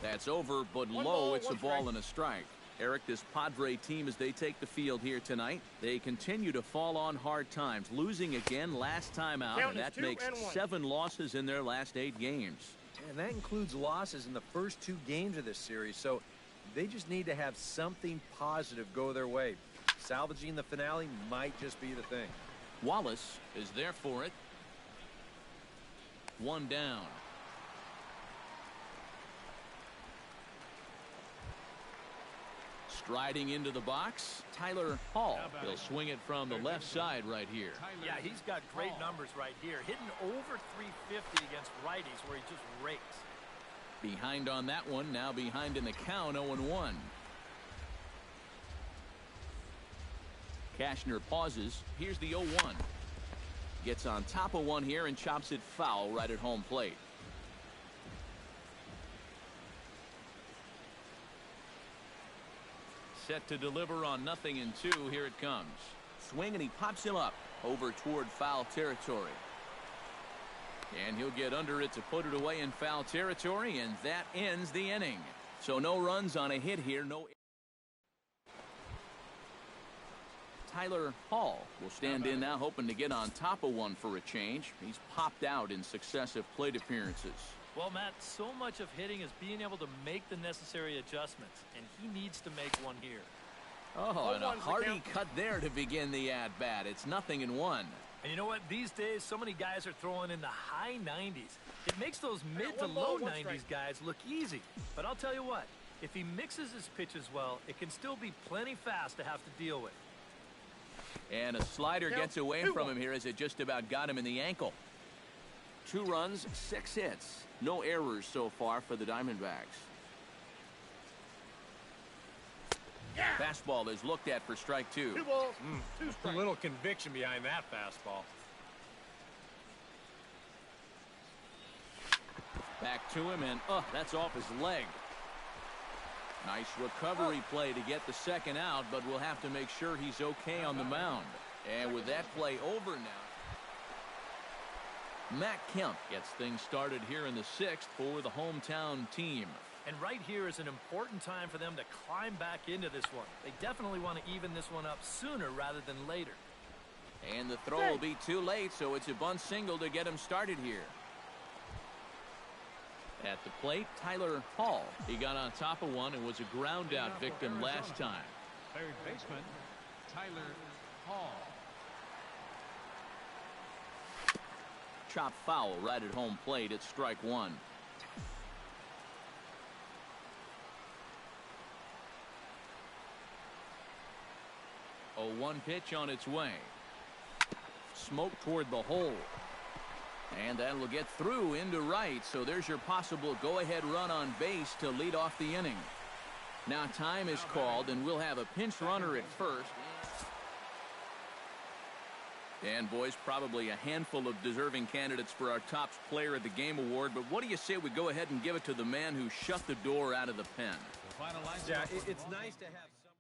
That's over, but low. It's a ball and a strike. Eric, this Padre team, as they take the field here tonight, they continue to fall on hard times, losing again last time out, and that makes 7 losses in their last 8 games. And that includes losses in the first 2 games of this series, so they just need to have something positive go their way. Salvaging the finale might just be the thing. Wallace is there for it. 1 down. Striding into the box, Tyler Hall. He'll swing it from the left side right here. Yeah, he's got great numbers right here. Hitting over 350 against righties where he just rakes. Behind on that one, now behind in the count, 0-1. Cashner pauses. Here's the 0-1. Gets on top of one here and chops it foul right at home plate. Set to deliver on 0-2. Here it comes. Swing, and he pops him up over toward foul territory. And he'll get under it to put it away in foul territory, and that ends the inning. So no runs on a hit here. No. Tyler Hall will stand in now, hoping to get on top of one for a change. He's popped out in successive plate appearances. Well, Matt, so much of hitting is being able to make the necessary adjustments, and he needs to make one here. Oh, and a hearty cut there to begin the at-bat. It's 0-1. And you know what? These days, so many guys are throwing in the high 90s. It makes those mid to low 90s guys look easy. But I'll tell you what, if he mixes his pitches well, it can still be plenty fast to have to deal with. And a slider gets away from him here as it just about got him in the ankle. 2 runs, 6 hits. No errors so far for the Diamondbacks. Fastball is looked at for strike 2. 2 balls, 2 A strikes. little conviction behind that fastball. Back to him, and that's off his leg. Nice recovery play to get the second out, but we'll have to make sure he's okay on the mound. And with that play over now, Matt Kemp gets things started here in the 6th for the hometown team. And right here is an important time for them to climb back into this one. They definitely want to even this one up sooner rather than later. And the throw will be too late, so it's a bunt single to get him started here. At the plate, Tyler Hall. He got on top of one and was a ground out victim last time. Third baseman, Tyler Hall. Chop foul right at home plate. It's strike 1. A 1 pitch on its way. Smoke toward the hole. And that will get through into right, so there's your possible go-ahead run on base to lead off the inning. Now time is called, and we'll have a pinch runner at first. And, boys, probably a handful of deserving candidates for our top player of the game award, but what do you say we go ahead and give it to the man who shut the door out of the pen? Yeah, it's nice to have someone.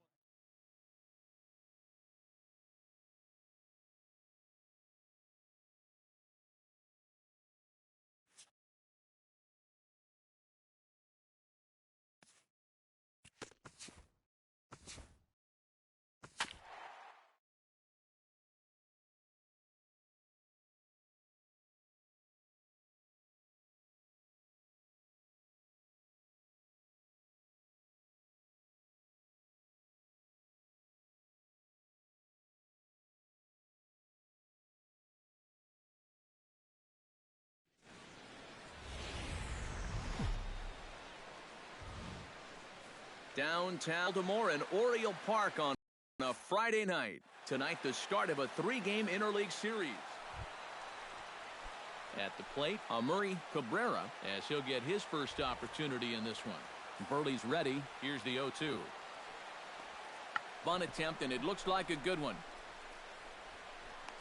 Downtown Baltimore and Oriole Park on a Friday night. Tonight, the start of a 3-game interleague series. At the plate, Amuri Cabrera, as he'll get his first opportunity in this one. Burley's ready. Here's the 0-2. Bunt attempt, and it looks like a good one.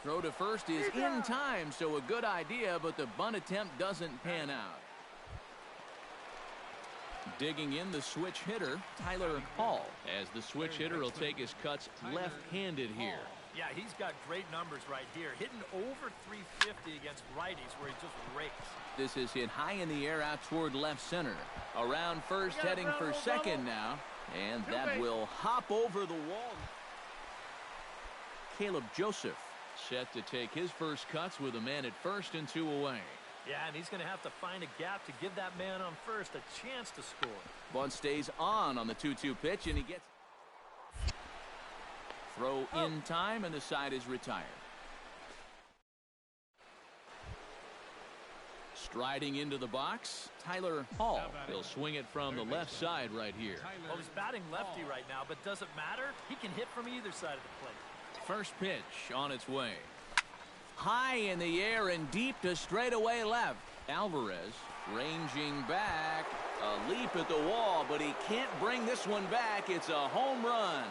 Throw to first is in time, so a good idea, but the bunt attempt doesn't pan out. Digging in the switch hitter, Tyler Hall, as the switch hitter will take his cuts left-handed here. Yeah, he's got great numbers right here. Hitting over 350 against righties where he just rakes. This is hit high in the air out toward left center. Around first, heading for second now. And that will hop over the wall. Caleb Joseph set to take his first cuts with a man at first and 2 away. Yeah, and he's going to have to find a gap to give that man on first a chance to score. Bunt stays on the 2-2 pitch, and he gets... Throw in time, and the side is retired. Striding into the box, Tyler Hall. He'll swing it from the left side right here. Well, he's batting lefty right now, but doesn't matter. He can hit from either side of the plate. First pitch on its way. High in the air and deep to straightaway left. Alvarez ranging back. A leap at the wall, but he can't bring this one back. It's a home run.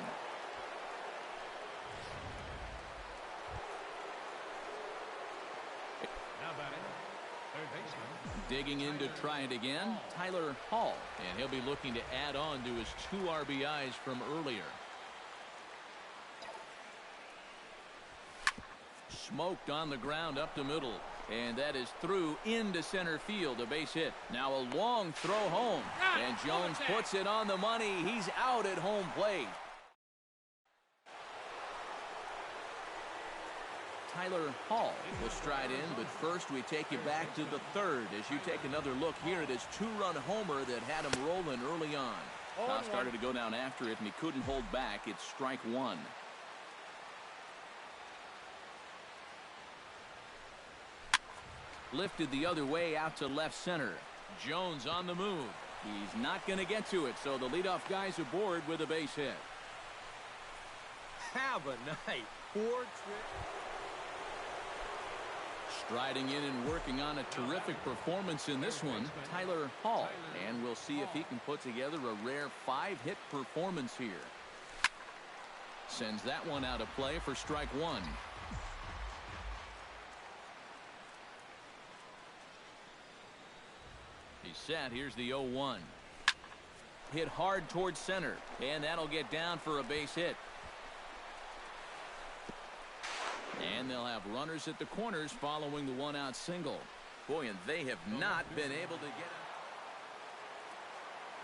Now batting, third baseman. Digging in to try it again, Tyler Hall. And he'll be looking to add on to his 2 RBIs from earlier. Smoked on the ground up the middle. And that is through into center field, a base hit. Now a long throw home. And Jones puts it on the money. He's out at home plate. Tyler Hall will stride in, but first we take you back to the third as you take another look here at his 2-run homer that had him rolling early on. Now started to go down after it, and he couldn't hold back. It's strike 1. Lifted the other way out to left center. Jones on the move. He's not going to get to it, so the leadoff guy's aboard with a base hit. Have a night. 4 trips. Striding in and working on a terrific performance in this one, Tyler Hall. And we'll see if he can put together a rare 5-hit performance here. Sends that one out of play for strike 1. He's set. Here's the 0-1. Hit hard towards center, and that'll get down for a base hit. And they'll have runners at the corners following the 1-out single. Boy, and they have not been able to get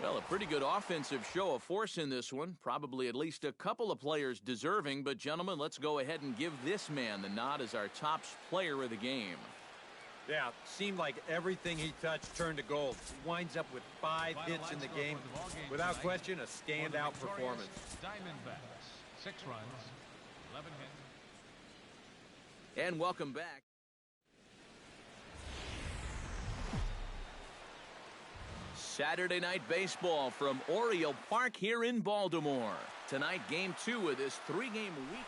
it. Well, a pretty good offensive show of force in this one. Probably at least a couple of players deserving. But, gentlemen, let's go ahead and give this man the nod as our top player of the game. Yeah, seemed like everything he touched turned to gold. He winds up with 5 hits in the game. Without question, a standout performance. Diamondbacks, 6 runs, 11 hits. And welcome back. Saturday Night Baseball from Oriole Park here in Baltimore. Tonight, Game 2 of this 3-game weekend.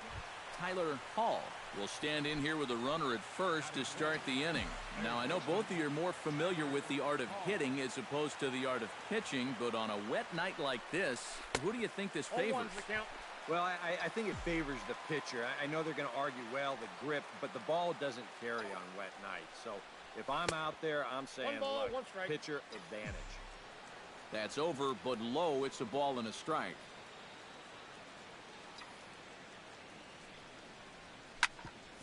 Tyler Hall will stand in here with a runner at first to start the inning. Now, I know both of you are more familiar with the art of hitting as opposed to the art of pitching, but on a wet night like this, who do you think this favors? Well, I think it favors the pitcher. I know they're going to argue, well, the grip, but the ball doesn't carry on wet nights. So if I'm out there, I'm saying, look, pitcher advantage. That's over, but low. It's a ball and a strike.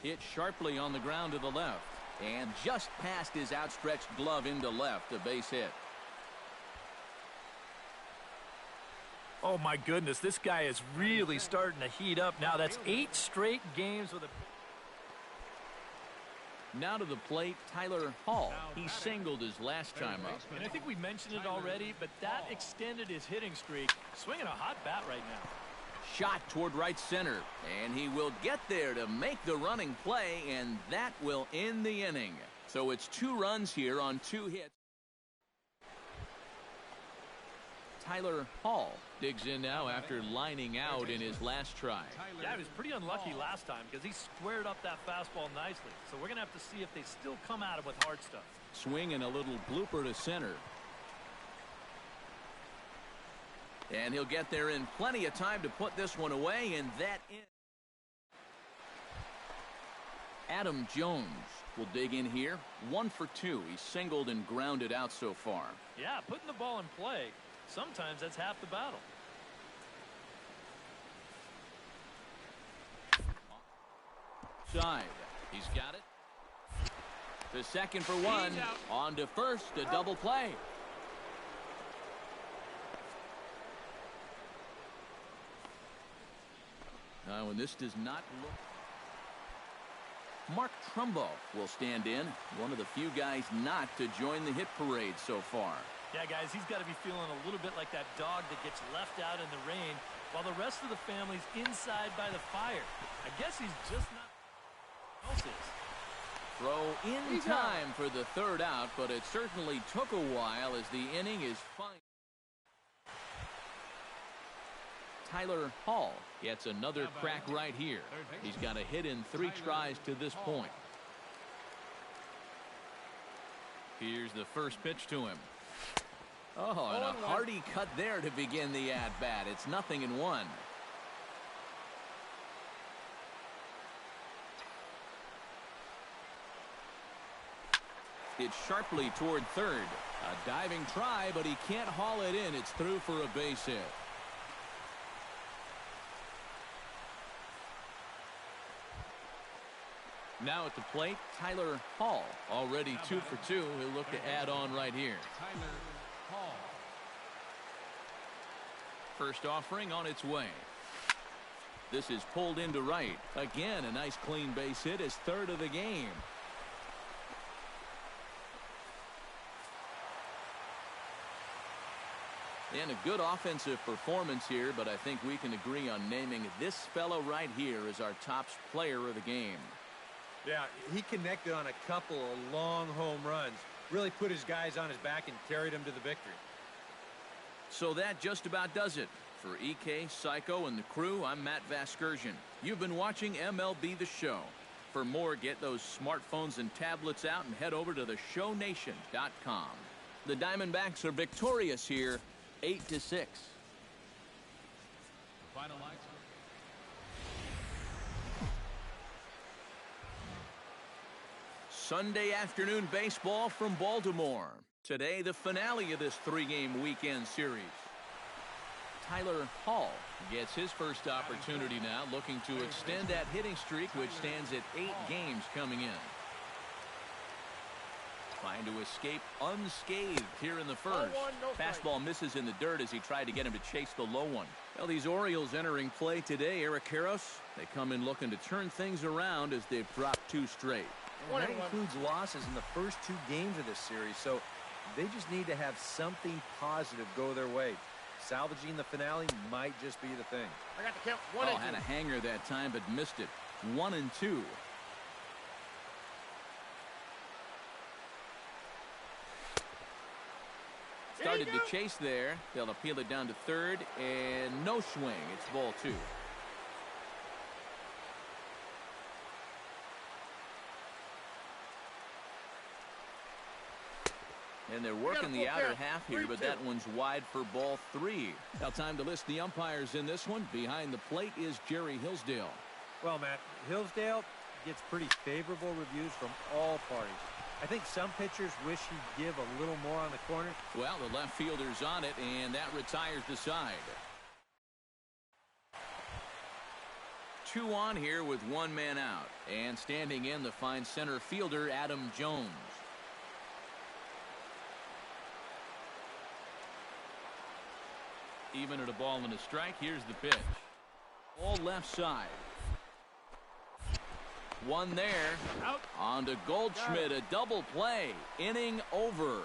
Hit sharply on the ground to the left. And just past his outstretched glove into left, a base hit. Oh, my goodness. This guy is really starting to heat up now. That's 8 straight games with a... Now to the plate, Tyler Hall. He singled his last time up. And I think we mentioned it already, but that extended his hitting streak. Swinging a hot bat right now. Shot toward right center, and he will get there to make the running play, and that will end the inning. So it's 2 runs here on 2 hits. Tyler Hall digs in now after lining out in his last try. Yeah, he was pretty unlucky last time because he squared up that fastball nicely. So we're going to have to see if they still come at him with hard stuff. Swing and a little blooper to center. And he'll get there in plenty of time to put this one away, and that in. Adam Jones will dig in here. 1 for 2. He's singled and grounded out so far. Yeah, putting the ball in play, sometimes that's half the battle. Side. He's got it. To second for 1. On to first, a double play. Now, and this does not look... Mark Trumbo will stand in, one of the few guys not to join the hit parade so far. Yeah, guys, he's got to be feeling a little bit like that dog that gets left out in the rain while the rest of the family's inside by the fire. I guess he's just not... else is. Throw in time for the 3rd out, but it certainly took a while as the inning is fine. Tyler Hall gets another crack right here. He's got a hit in 3 tries to this point. Here's the first pitch to him. Oh, and a hearty cut there to begin the at-bat. It's 0-1. It's sharply toward 3rd. A diving try, but he can't haul it in. It's through for a base hit. Now at the plate, Tyler Hall, already 2 for 2. He'll look to add on right here. Tyler Hall. First offering on its way. This is pulled into right. Again, a nice clean base hit, his 3rd of the game. And a good offensive performance here, but I think we can agree on naming this fellow right here as our top player of the game. Yeah, he connected on a couple of long home runs. Really put his guys on his back and carried them to the victory. So that just about does it. For EK, Psycho, and the crew, I'm Matt Vasgersian. You've been watching MLB The Show. For more, get those smartphones and tablets out and head over to theshownation.com. The Diamondbacks are victorious here, 8-6. Final line. Sunday afternoon baseball from Baltimore. Today, the finale of this 3-game weekend series. Tyler Hall gets his first opportunity now, looking to extend that hitting streak, which stands at 8 games coming in. Trying to escape unscathed here in the first. Fastball misses in the dirt as he tried to get him to chase the low one. Well, these Orioles entering play today, Eric Karros, they come in looking to turn things around as they've dropped 2 straight. And that includes losses in the first 2 games of this series, so they just need to have something positive go their way. Salvaging the finale might just be the thing. I got the count. 1 and 2. Had a hanger that time, but missed it. 1-2. Started to chase there. They'll appeal it down to 3rd, and no swing. It's ball 2. And they're working the outer half here, but that one's wide for ball 3. Now time to list the umpires in this one. Behind the plate is Jerry Hillsdale. Well, Matt, Hillsdale gets pretty favorable reviews from all parties. I think some pitchers wish he'd give a little more on the corner. Well, the left fielder's on it, and that retires the side. 2 on here with 1 man out. And standing in, the fine center fielder, Adam Jones. Even at a ball and a strike, here's the pitch. All left side. 1 there. Out. On to Goldschmidt, a double play. Inning over.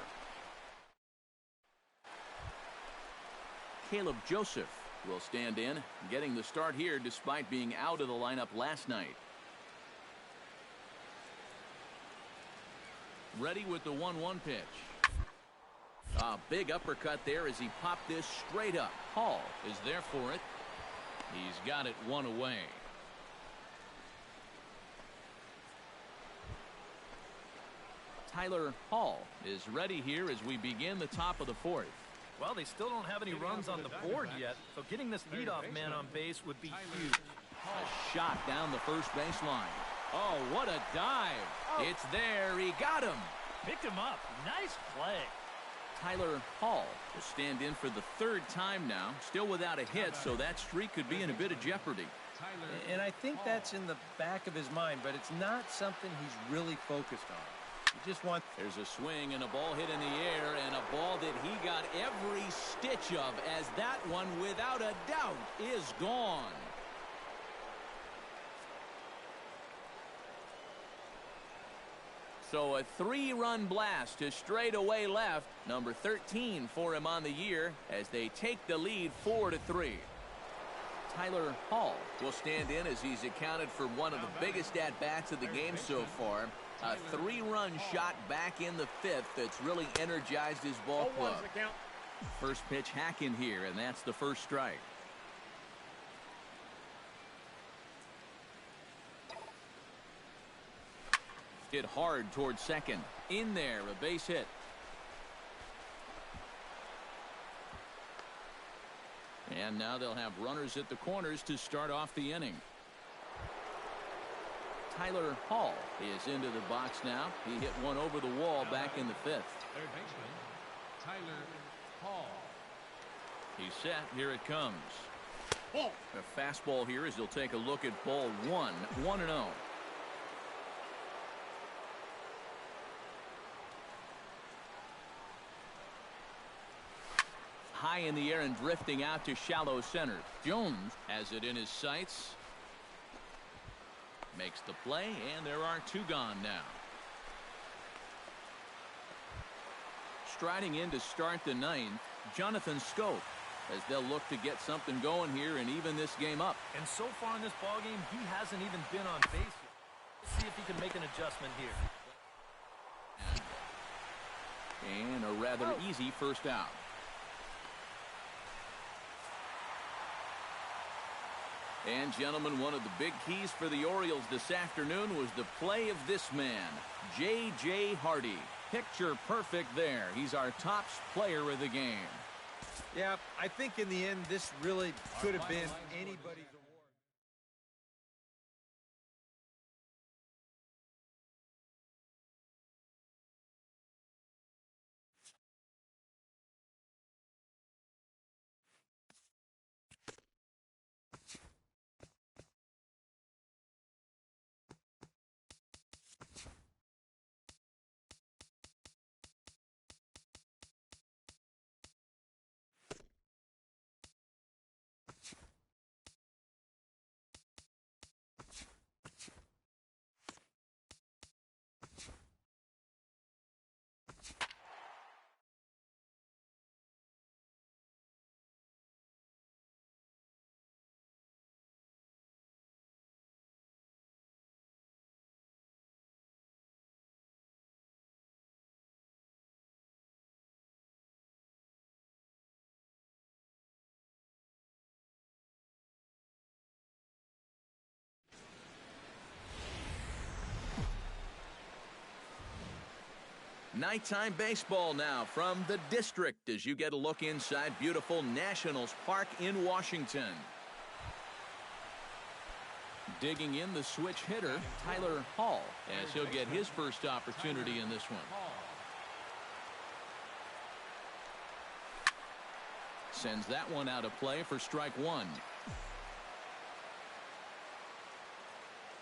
Caleb Joseph will stand in, getting the start here despite being out of the lineup last night. Ready with the 1-1 pitch. A big uppercut there as he popped this straight up. Hall is there for it. He's got it 1 away. Tyler Hall is ready here as we begin the top of the 4th. Well, they still don't have any runs on the board yet, so getting this leadoff man on base would be huge. A shot down the first baseline. Oh, what a dive. It's there. He got him. Picked him up. Nice play. Tyler Hall will stand in for the 3rd time now, still without a hit, so that streak could be in a bit of jeopardy. And I think that's in the back of his mind, but it's not something he's really focused on. He just wants... There's a swing and a ball hit in the air, and a ball that he got every stitch of, as that one, without a doubt, is gone. So a 3-run blast to straightaway left. Number 13 for him on the year as they take the lead 4-3. Tyler Hall will stand in as he's accounted for one of the biggest at-bats of the game so far. A 3-run shot back in the 5th that's really energized his ball club. First pitch hack in here, and that's the first strike. Hit hard towards second. In there, a base hit. And now they'll have runners at the corners to start off the inning. Tyler Hall is into the box now. He hit one over the wall back in the 5th. Third baseman, Tyler Hall. He's set. Here it comes. A fastball here as he'll take a look at ball 1. 1-0. High in the air and drifting out to shallow center. Jones has it in his sights. Makes the play, and there are 2 gone now. Striding in to start the 9th, Jonathan Scope, as they'll look to get something going here and even this game up. And so far in this ballgame, he hasn't even been on base yet. Let's see if he can make an adjustment here. And a rather easy first out. And, gentlemen, one of the big keys for the Orioles this afternoon was the play of this man, J.J. Hardy. Picture perfect there. He's our top player of the game. Yeah, I think in the end, this really could have been anybody's Nighttime baseball now from the district as you get a look inside beautiful Nationals Park in Washington. Digging in the switch hitter, Tyler Hall, as he'll get his first opportunity in this one. Sends that one out of play for strike one.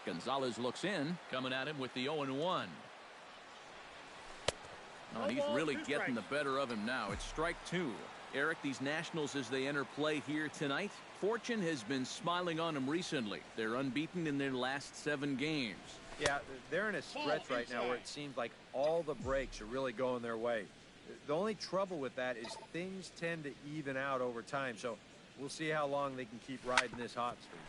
Gonzalez looks in, coming at him with the 0-1. Oh, he's really getting the better of him now. It's strike two. Eric, these Nationals, as they enter play here tonight, fortune has been smiling on them recently. They're unbeaten in their last 7 games. Yeah, they're in a stretch right now where it seems like all the breaks are really going their way. The only trouble with that is things tend to even out over time, so we'll see how long they can keep riding this hot streak.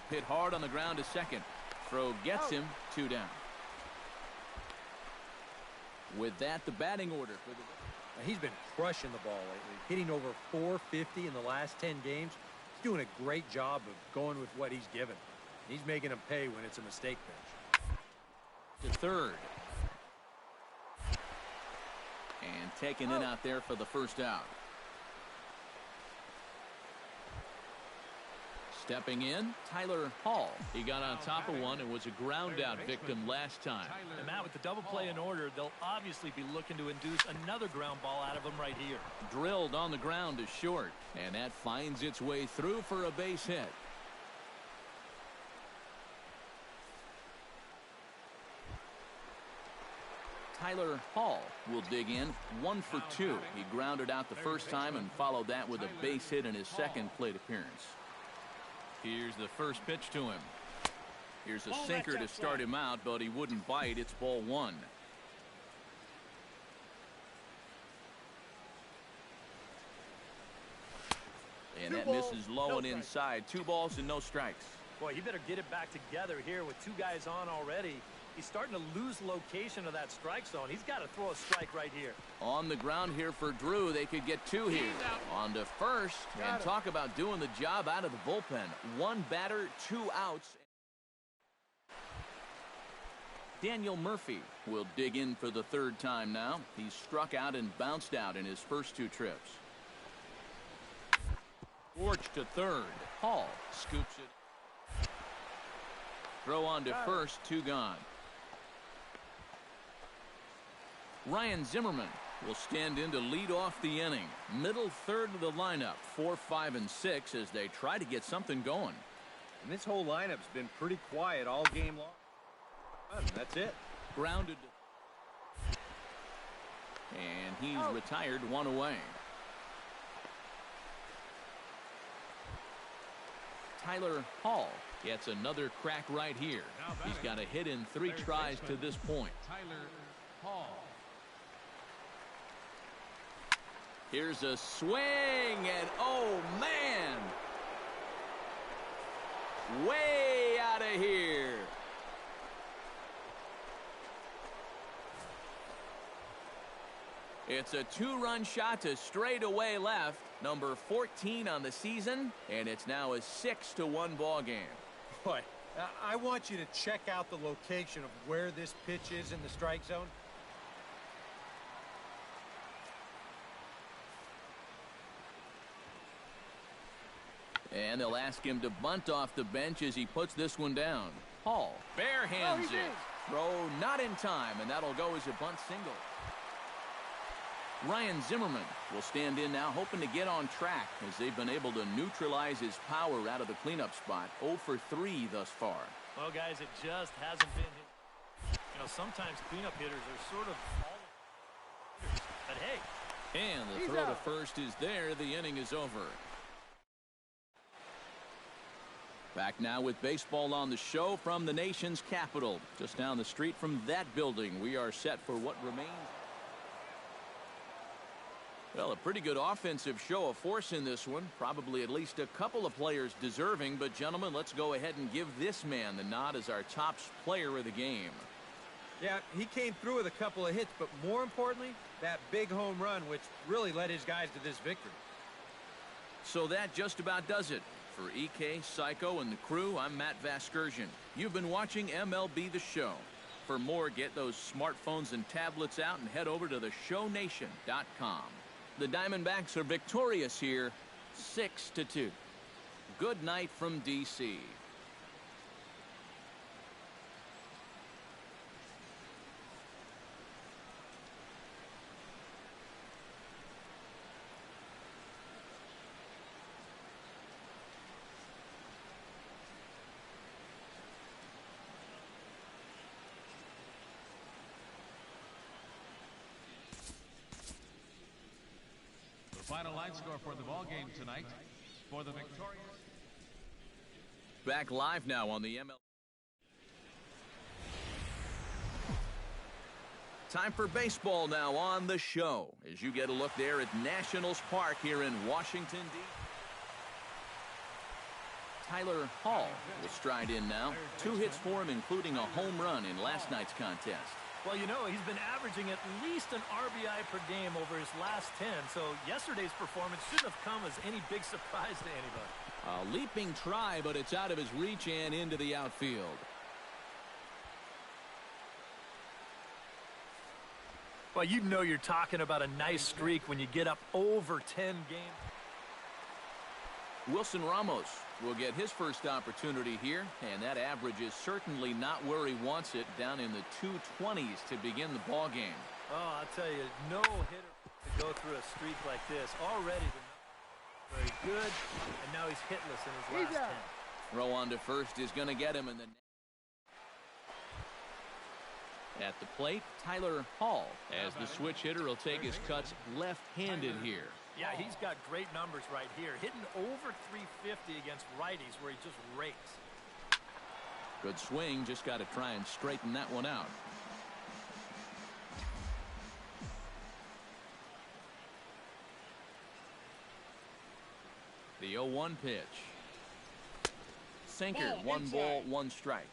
Hit hard on the ground to second. Throw gets him, 2 down. With that, the batting order for the... He's been crushing the ball lately, hitting over 450 in the last 10 games. He's doing a great job of going with what he's given. He's making them pay when it's a mistake pitch. To third. And taken in out there for the first out. Stepping in, Tyler Hall. He got on top of one and was a ground out victim last time. And Matt, with the double play in order, they'll obviously be looking to induce another ground ball out of him right here. Drilled on the ground to short, and that finds its way through for a base hit. Tyler Hall will dig in, 1 for 2. He grounded out the first time and followed that with a base hit in his second plate appearance. Here's the first pitch to him. Here's a sinker to start him out, but he wouldn't bite. It's ball 1. And that misses low and inside. 2 balls and no strikes. Boy, he better get it back together here with 2 guys on already. He's starting to lose location of that strike zone. He's got to throw a strike right here. On the ground here for Drew. They could get 2 here. On to first. And talk about doing the job out of the bullpen. 1 batter, 2 outs. Daniel Murphy will dig in for the 3rd time now. He's struck out and bounced out in his first 2 trips. Scorch to third. Hall scoops it. Throw on to first, 2 gone. Ryan Zimmerman will stand in to lead off the inning. Middle third of the lineup, 4, 5, and 6 as they try to get something going. And this whole lineup's been pretty quiet all game long. That's it. Grounded. And he's retired, 1 away. Tyler Hall gets another crack right here. He's got a hit in 3 tries to this point. Tyler Hall. Here's a swing, and oh man, way out of here. It's a 2-run shot to straightaway left, number 14 on the season, and it's now a 6-1 ball game. Boy, I want you to check out the location of where this pitch is in the strike zone. And they'll ask him to bunt off the bench as he puts this one down. Hall bare hands it. Throw not in time, and that'll go as a bunt single. Ryan Zimmerman will stand in now, hoping to get on track as they've been able to neutralize his power out of the cleanup spot. 0 for 3 thus far. Well, guys, it just hasn't been hit. You know, sometimes cleanup hitters are sort of all hitters. But hey. And the throw to first is there. The inning is over. Back now with baseball on the show from the nation's capital. Just down the street from that building, we are set for what remains. Well, a pretty good offensive show of force in this one. Probably at least a couple of players deserving. But, gentlemen, let's go ahead and give this man the nod as our top player of the game. Yeah, he came through with a couple of hits, but more importantly, that big home run, which really led his guys to this victory. So that just about does it. For EK, Psycho, and the crew, I'm Matt Vasgersian. You've been watching MLB The Show. For more, get those smartphones and tablets out and head over to theshownation.com. The Diamondbacks are victorious here, 6-2. Good night from D.C. Final line score for the ball game tonight. For the victorious. Back live now on the ML. Time for baseball now on the show as you get a look there at Nationals Park here in Washington, D.C. Tyler Hall will stride in now. 2 hits for him, including a home run in last night's contest. Well, you know, he's been averaging at least an RBI per game over his last 10, so yesterday's performance shouldn't have come as any big surprise to anybody. A leaping try, but it's out of his reach and into the outfield. Well, you know you're talking about a nice streak when you get up over 10 games. Wilson Ramos will get his first opportunity here, and that average is certainly not where he wants it, down in the 220s to begin the ball game. Oh, I'll tell you, no hitter to go through a streak like this. Already very good, and now he's hitless in his last 10. Throw on to first is going to get him in the net. At the plate, Tyler Hall, as the switch hitter, will take his cuts left-handed here. Yeah, he's got great numbers right here. Hitting over 350 against righties where he just rakes. Good swing. Just got to try and straighten that one out. The 0-1 pitch. Sinker. 1 ball, 1 strike.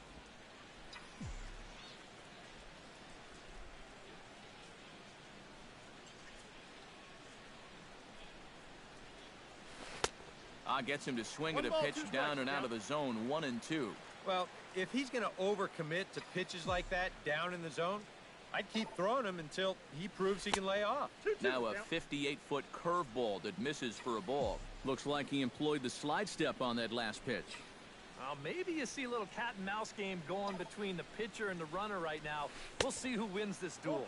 Gets him to swing at a pitch down and out of the zone. 1-2. Well, if he's going to overcommit to pitches like that down in the zone, I'd keep throwing him until he proves he can lay off. Now a 58-foot curveball that misses for a ball. Looks like he employed the slide step on that last pitch. Well, maybe you see a little cat and mouse game going between the pitcher and the runner right now. We'll see who wins this duel.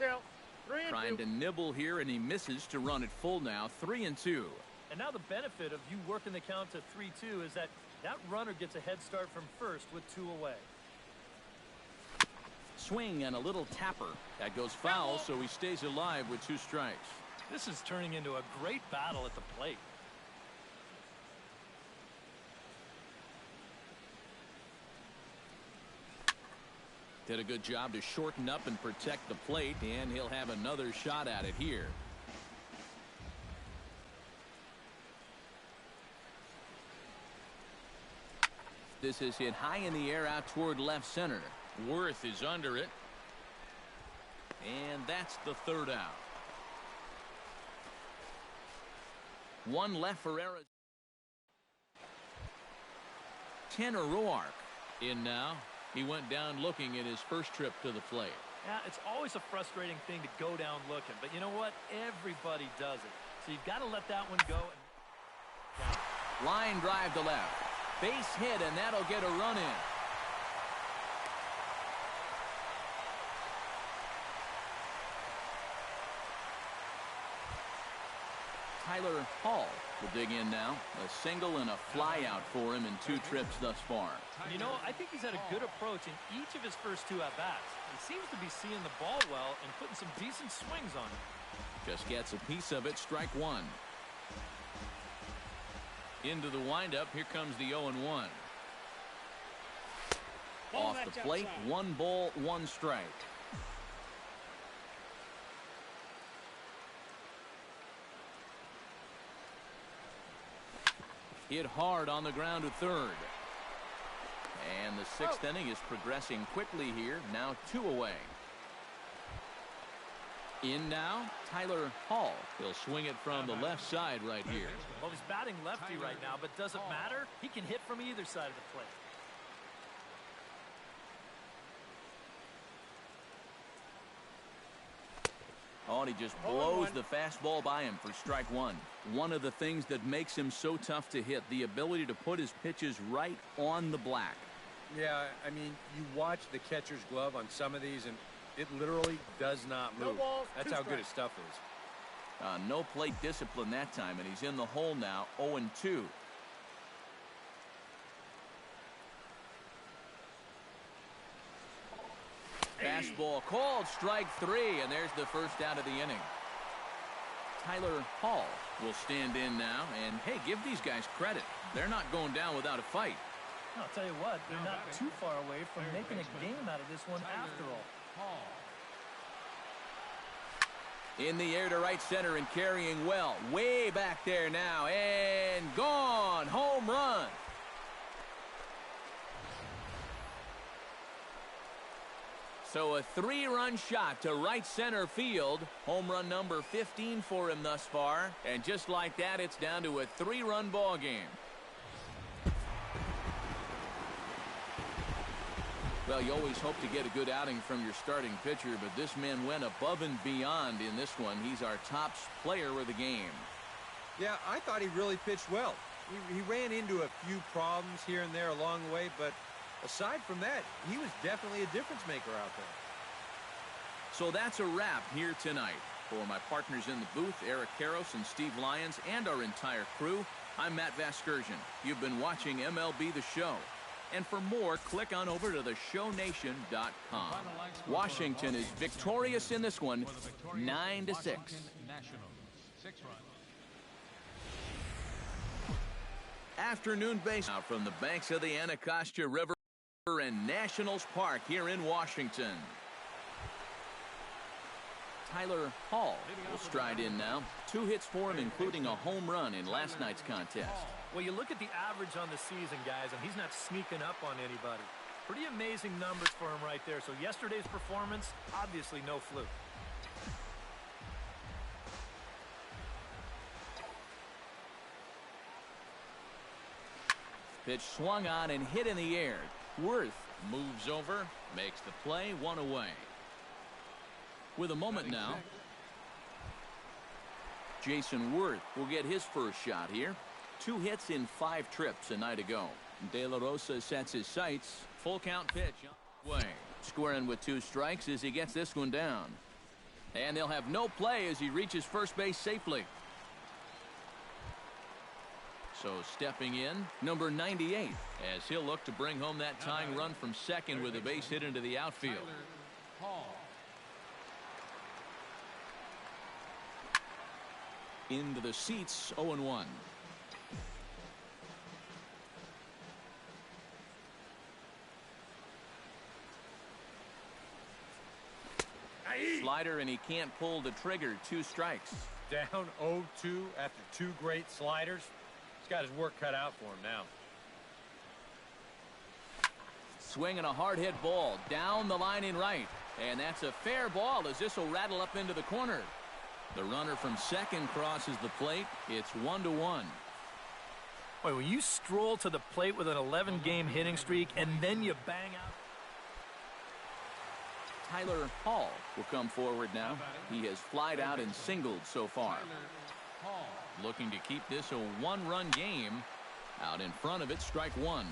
Trying to nibble here, and he misses to run it full now. 3-2. And now the benefit of you working the count to 3-2 is that runner gets a head start from first with 2 away. Swing and a little tapper. That goes foul, so he stays alive with 2 strikes. This is turning into a great battle at the plate. Did a good job to shorten up and protect the plate, and he'll have another shot at it here. This is hit high in the air out toward left center. Worth is under it. And that's the 3rd out. 1 left for Arizona. Tanner Roark in now. He went down looking at his first trip to the plate. Yeah, it's always a frustrating thing to go down looking, but you know what? Everybody does it. So you've got to let that one go. Line drive to left. Base hit, and that'll get a run in. Tyler Hall will dig in now. A single and a fly out for him in 2 trips thus far. You know, I think he's had a good approach in each of his first 2 at-bats. He seems to be seeing the ball well and putting some decent swings on it. Just gets a piece of it. Strike 1. Into the windup. Here comes the 0-1. Off the plate. 1 ball, 1 strike. Hit hard on the ground to third. And the 6th inning is progressing quickly here. Now 2 away. In now, Tyler Hall. He'll swing it from the left side right here. Well, he's batting lefty right now, but does it matter? He can hit from either side of the plate. and he just blows the fastball by him for strike one. One of the things that makes him so tough to hit, the ability to put his pitches right on the black. Yeah, I mean, you watch the catcher's glove on some of these, and it literally does not move. That's how good his stuff is. No plate discipline that time, and he's in the hole now, 0-2. Fastball called, strike three, and there's the first out of the inning. Tyler Hall will stand in now, and hey, give these guys credit. They're not going down without a fight. I'll tell you what, they're not too far away from making a game out of this one after all. In the air to right center and carrying well. Way back there now, and gone. Home run. So a 3-run shot to right center field. Home run number 15 for him thus far. And just like that, it's down to a 3-run ball game. Well, you always hope to get a good outing from your starting pitcher, but this man went above and beyond in this one. He's our top player of the game. Yeah, I thought he really pitched well. He ran into a few problems here and there along the way, but aside from that, he was definitely a difference maker out there. So that's a wrap here tonight. For my partners in the booth, Eric Karros and Steve Lyons, and our entire crew, I'm Matt Vasgersian. You've been watching MLB The Show. And for more, click on over to theshownation.com. Washington is victorious in this one, 9-6. Afternoon base now from the banks of the Anacostia River and Nationals Park here in Washington. Tyler Hall will stride in now. 2 hits for him, including a home run in last night's contest. Well, you look at the average on the season, guys, and he's not sneaking up on anybody. Pretty amazing numbers for him right there. So yesterday's performance, obviously no fluke. Pitch swung on and hit in the air. Worth moves over, makes the play, 1 away. With a moment now, Jason Worth will get his first shot here. 2 hits in 5 trips a night ago. De La Rosa sets his sights. Full count pitch. Way. Squaring with 2 strikes as he gets this one down. And they'll have no play as he reaches first base safely. So stepping in, number 98, as he'll look to bring home that tying run from second with a base hit into the outfield. Into the seats, 0-1. Slider, and he can't pull the trigger. 2 strikes. Down 0-2 after 2 great sliders. He's got his work cut out for him now. Swinging a hard hit ball down the line in right. And that's a fair ball as this will rattle up into the corner. The runner from second crosses the plate. It's 1-1. Boy, when you stroll to the plate with an 11-game hitting streak and then you bang out. Tyler Hall will come forward now. He has flied out and singled so far. Looking to keep this a 1-run game. Out in front of it, strike 1.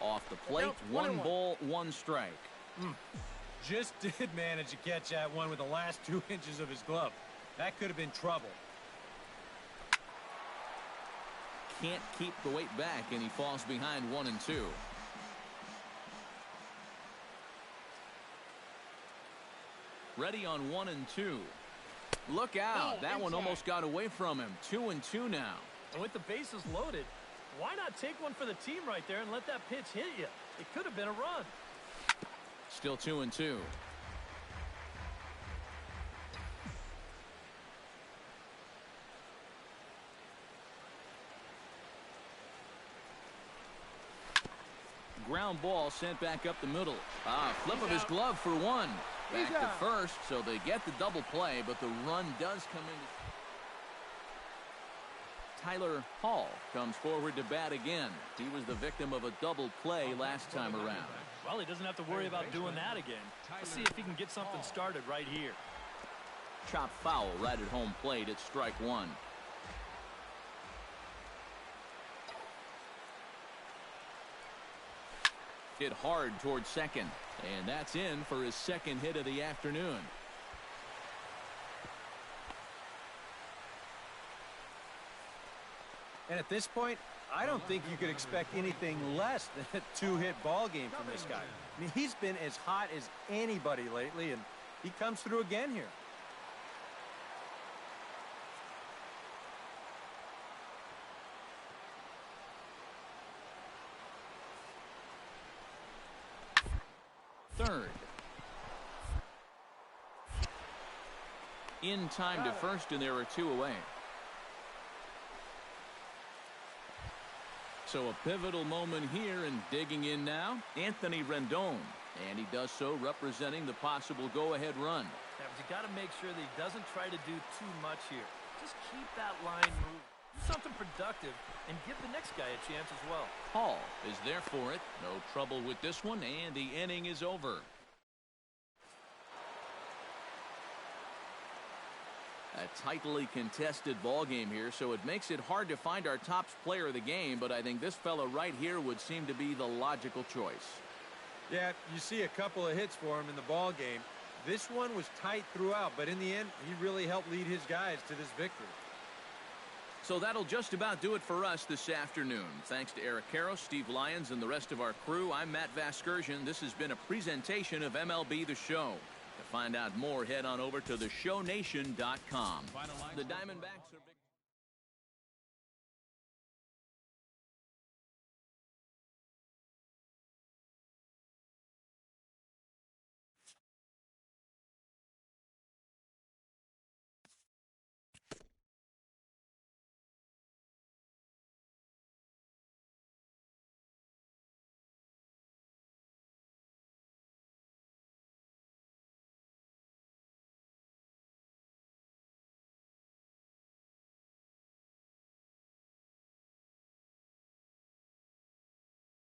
Off the plate, 1 ball, 1 strike. Just did manage to catch that one with the last 2 inches of his glove. That could have been trouble. Can't keep the weight back, and he falls behind 1-2. Ready on 1-2. Look out. That one almost got away from him. 2-2 now. And with the bases loaded, why not take one for the team right there and let that pitch hit you? It could have been a run. Still 2-2. Ground ball sent back up the middle. Flip of his glove for 1. Back to first, so they get the double play, but the run does come in. Tyler Hall comes forward to bat again. He was the victim of a double play last time around. Well, he doesn't have to worry about doing that again. Let's see if he can get something started right here. Chop foul right at home plate at strike one. Hit hard towards second, and that's in for his second hit of the afternoon. And at this point, I don't think you could expect anything less than a two-hit ball game from this guy. I mean, he's been as hot as anybody lately, and he comes through again here. Third. In time to first, and there are two away. So a pivotal moment here, and digging in now, Anthony Rendon. And he does so representing the possible go-ahead run. Yeah, but you got to make sure that he doesn't try to do too much here. Just keep that line moving. Do something productive and give the next guy a chance as well. Hall is there for it. No trouble with this one, and the inning is over. A tightly contested ball game here, so it makes it hard to find our top player of the game, but I think this fella right here would seem to be the logical choice. Yeah, you see a couple of hits for him in the ball game. This one was tight throughout, but in the end, he really helped lead his guys to this victory. So that'll just about do it for us this afternoon. Thanks to Eric Karros, Steve Lyons, and the rest of our crew. I'm Matt Vasgersian. This has been a presentation of MLB The Show. To find out more, head on over to theshownation.com. The Diamondbacks are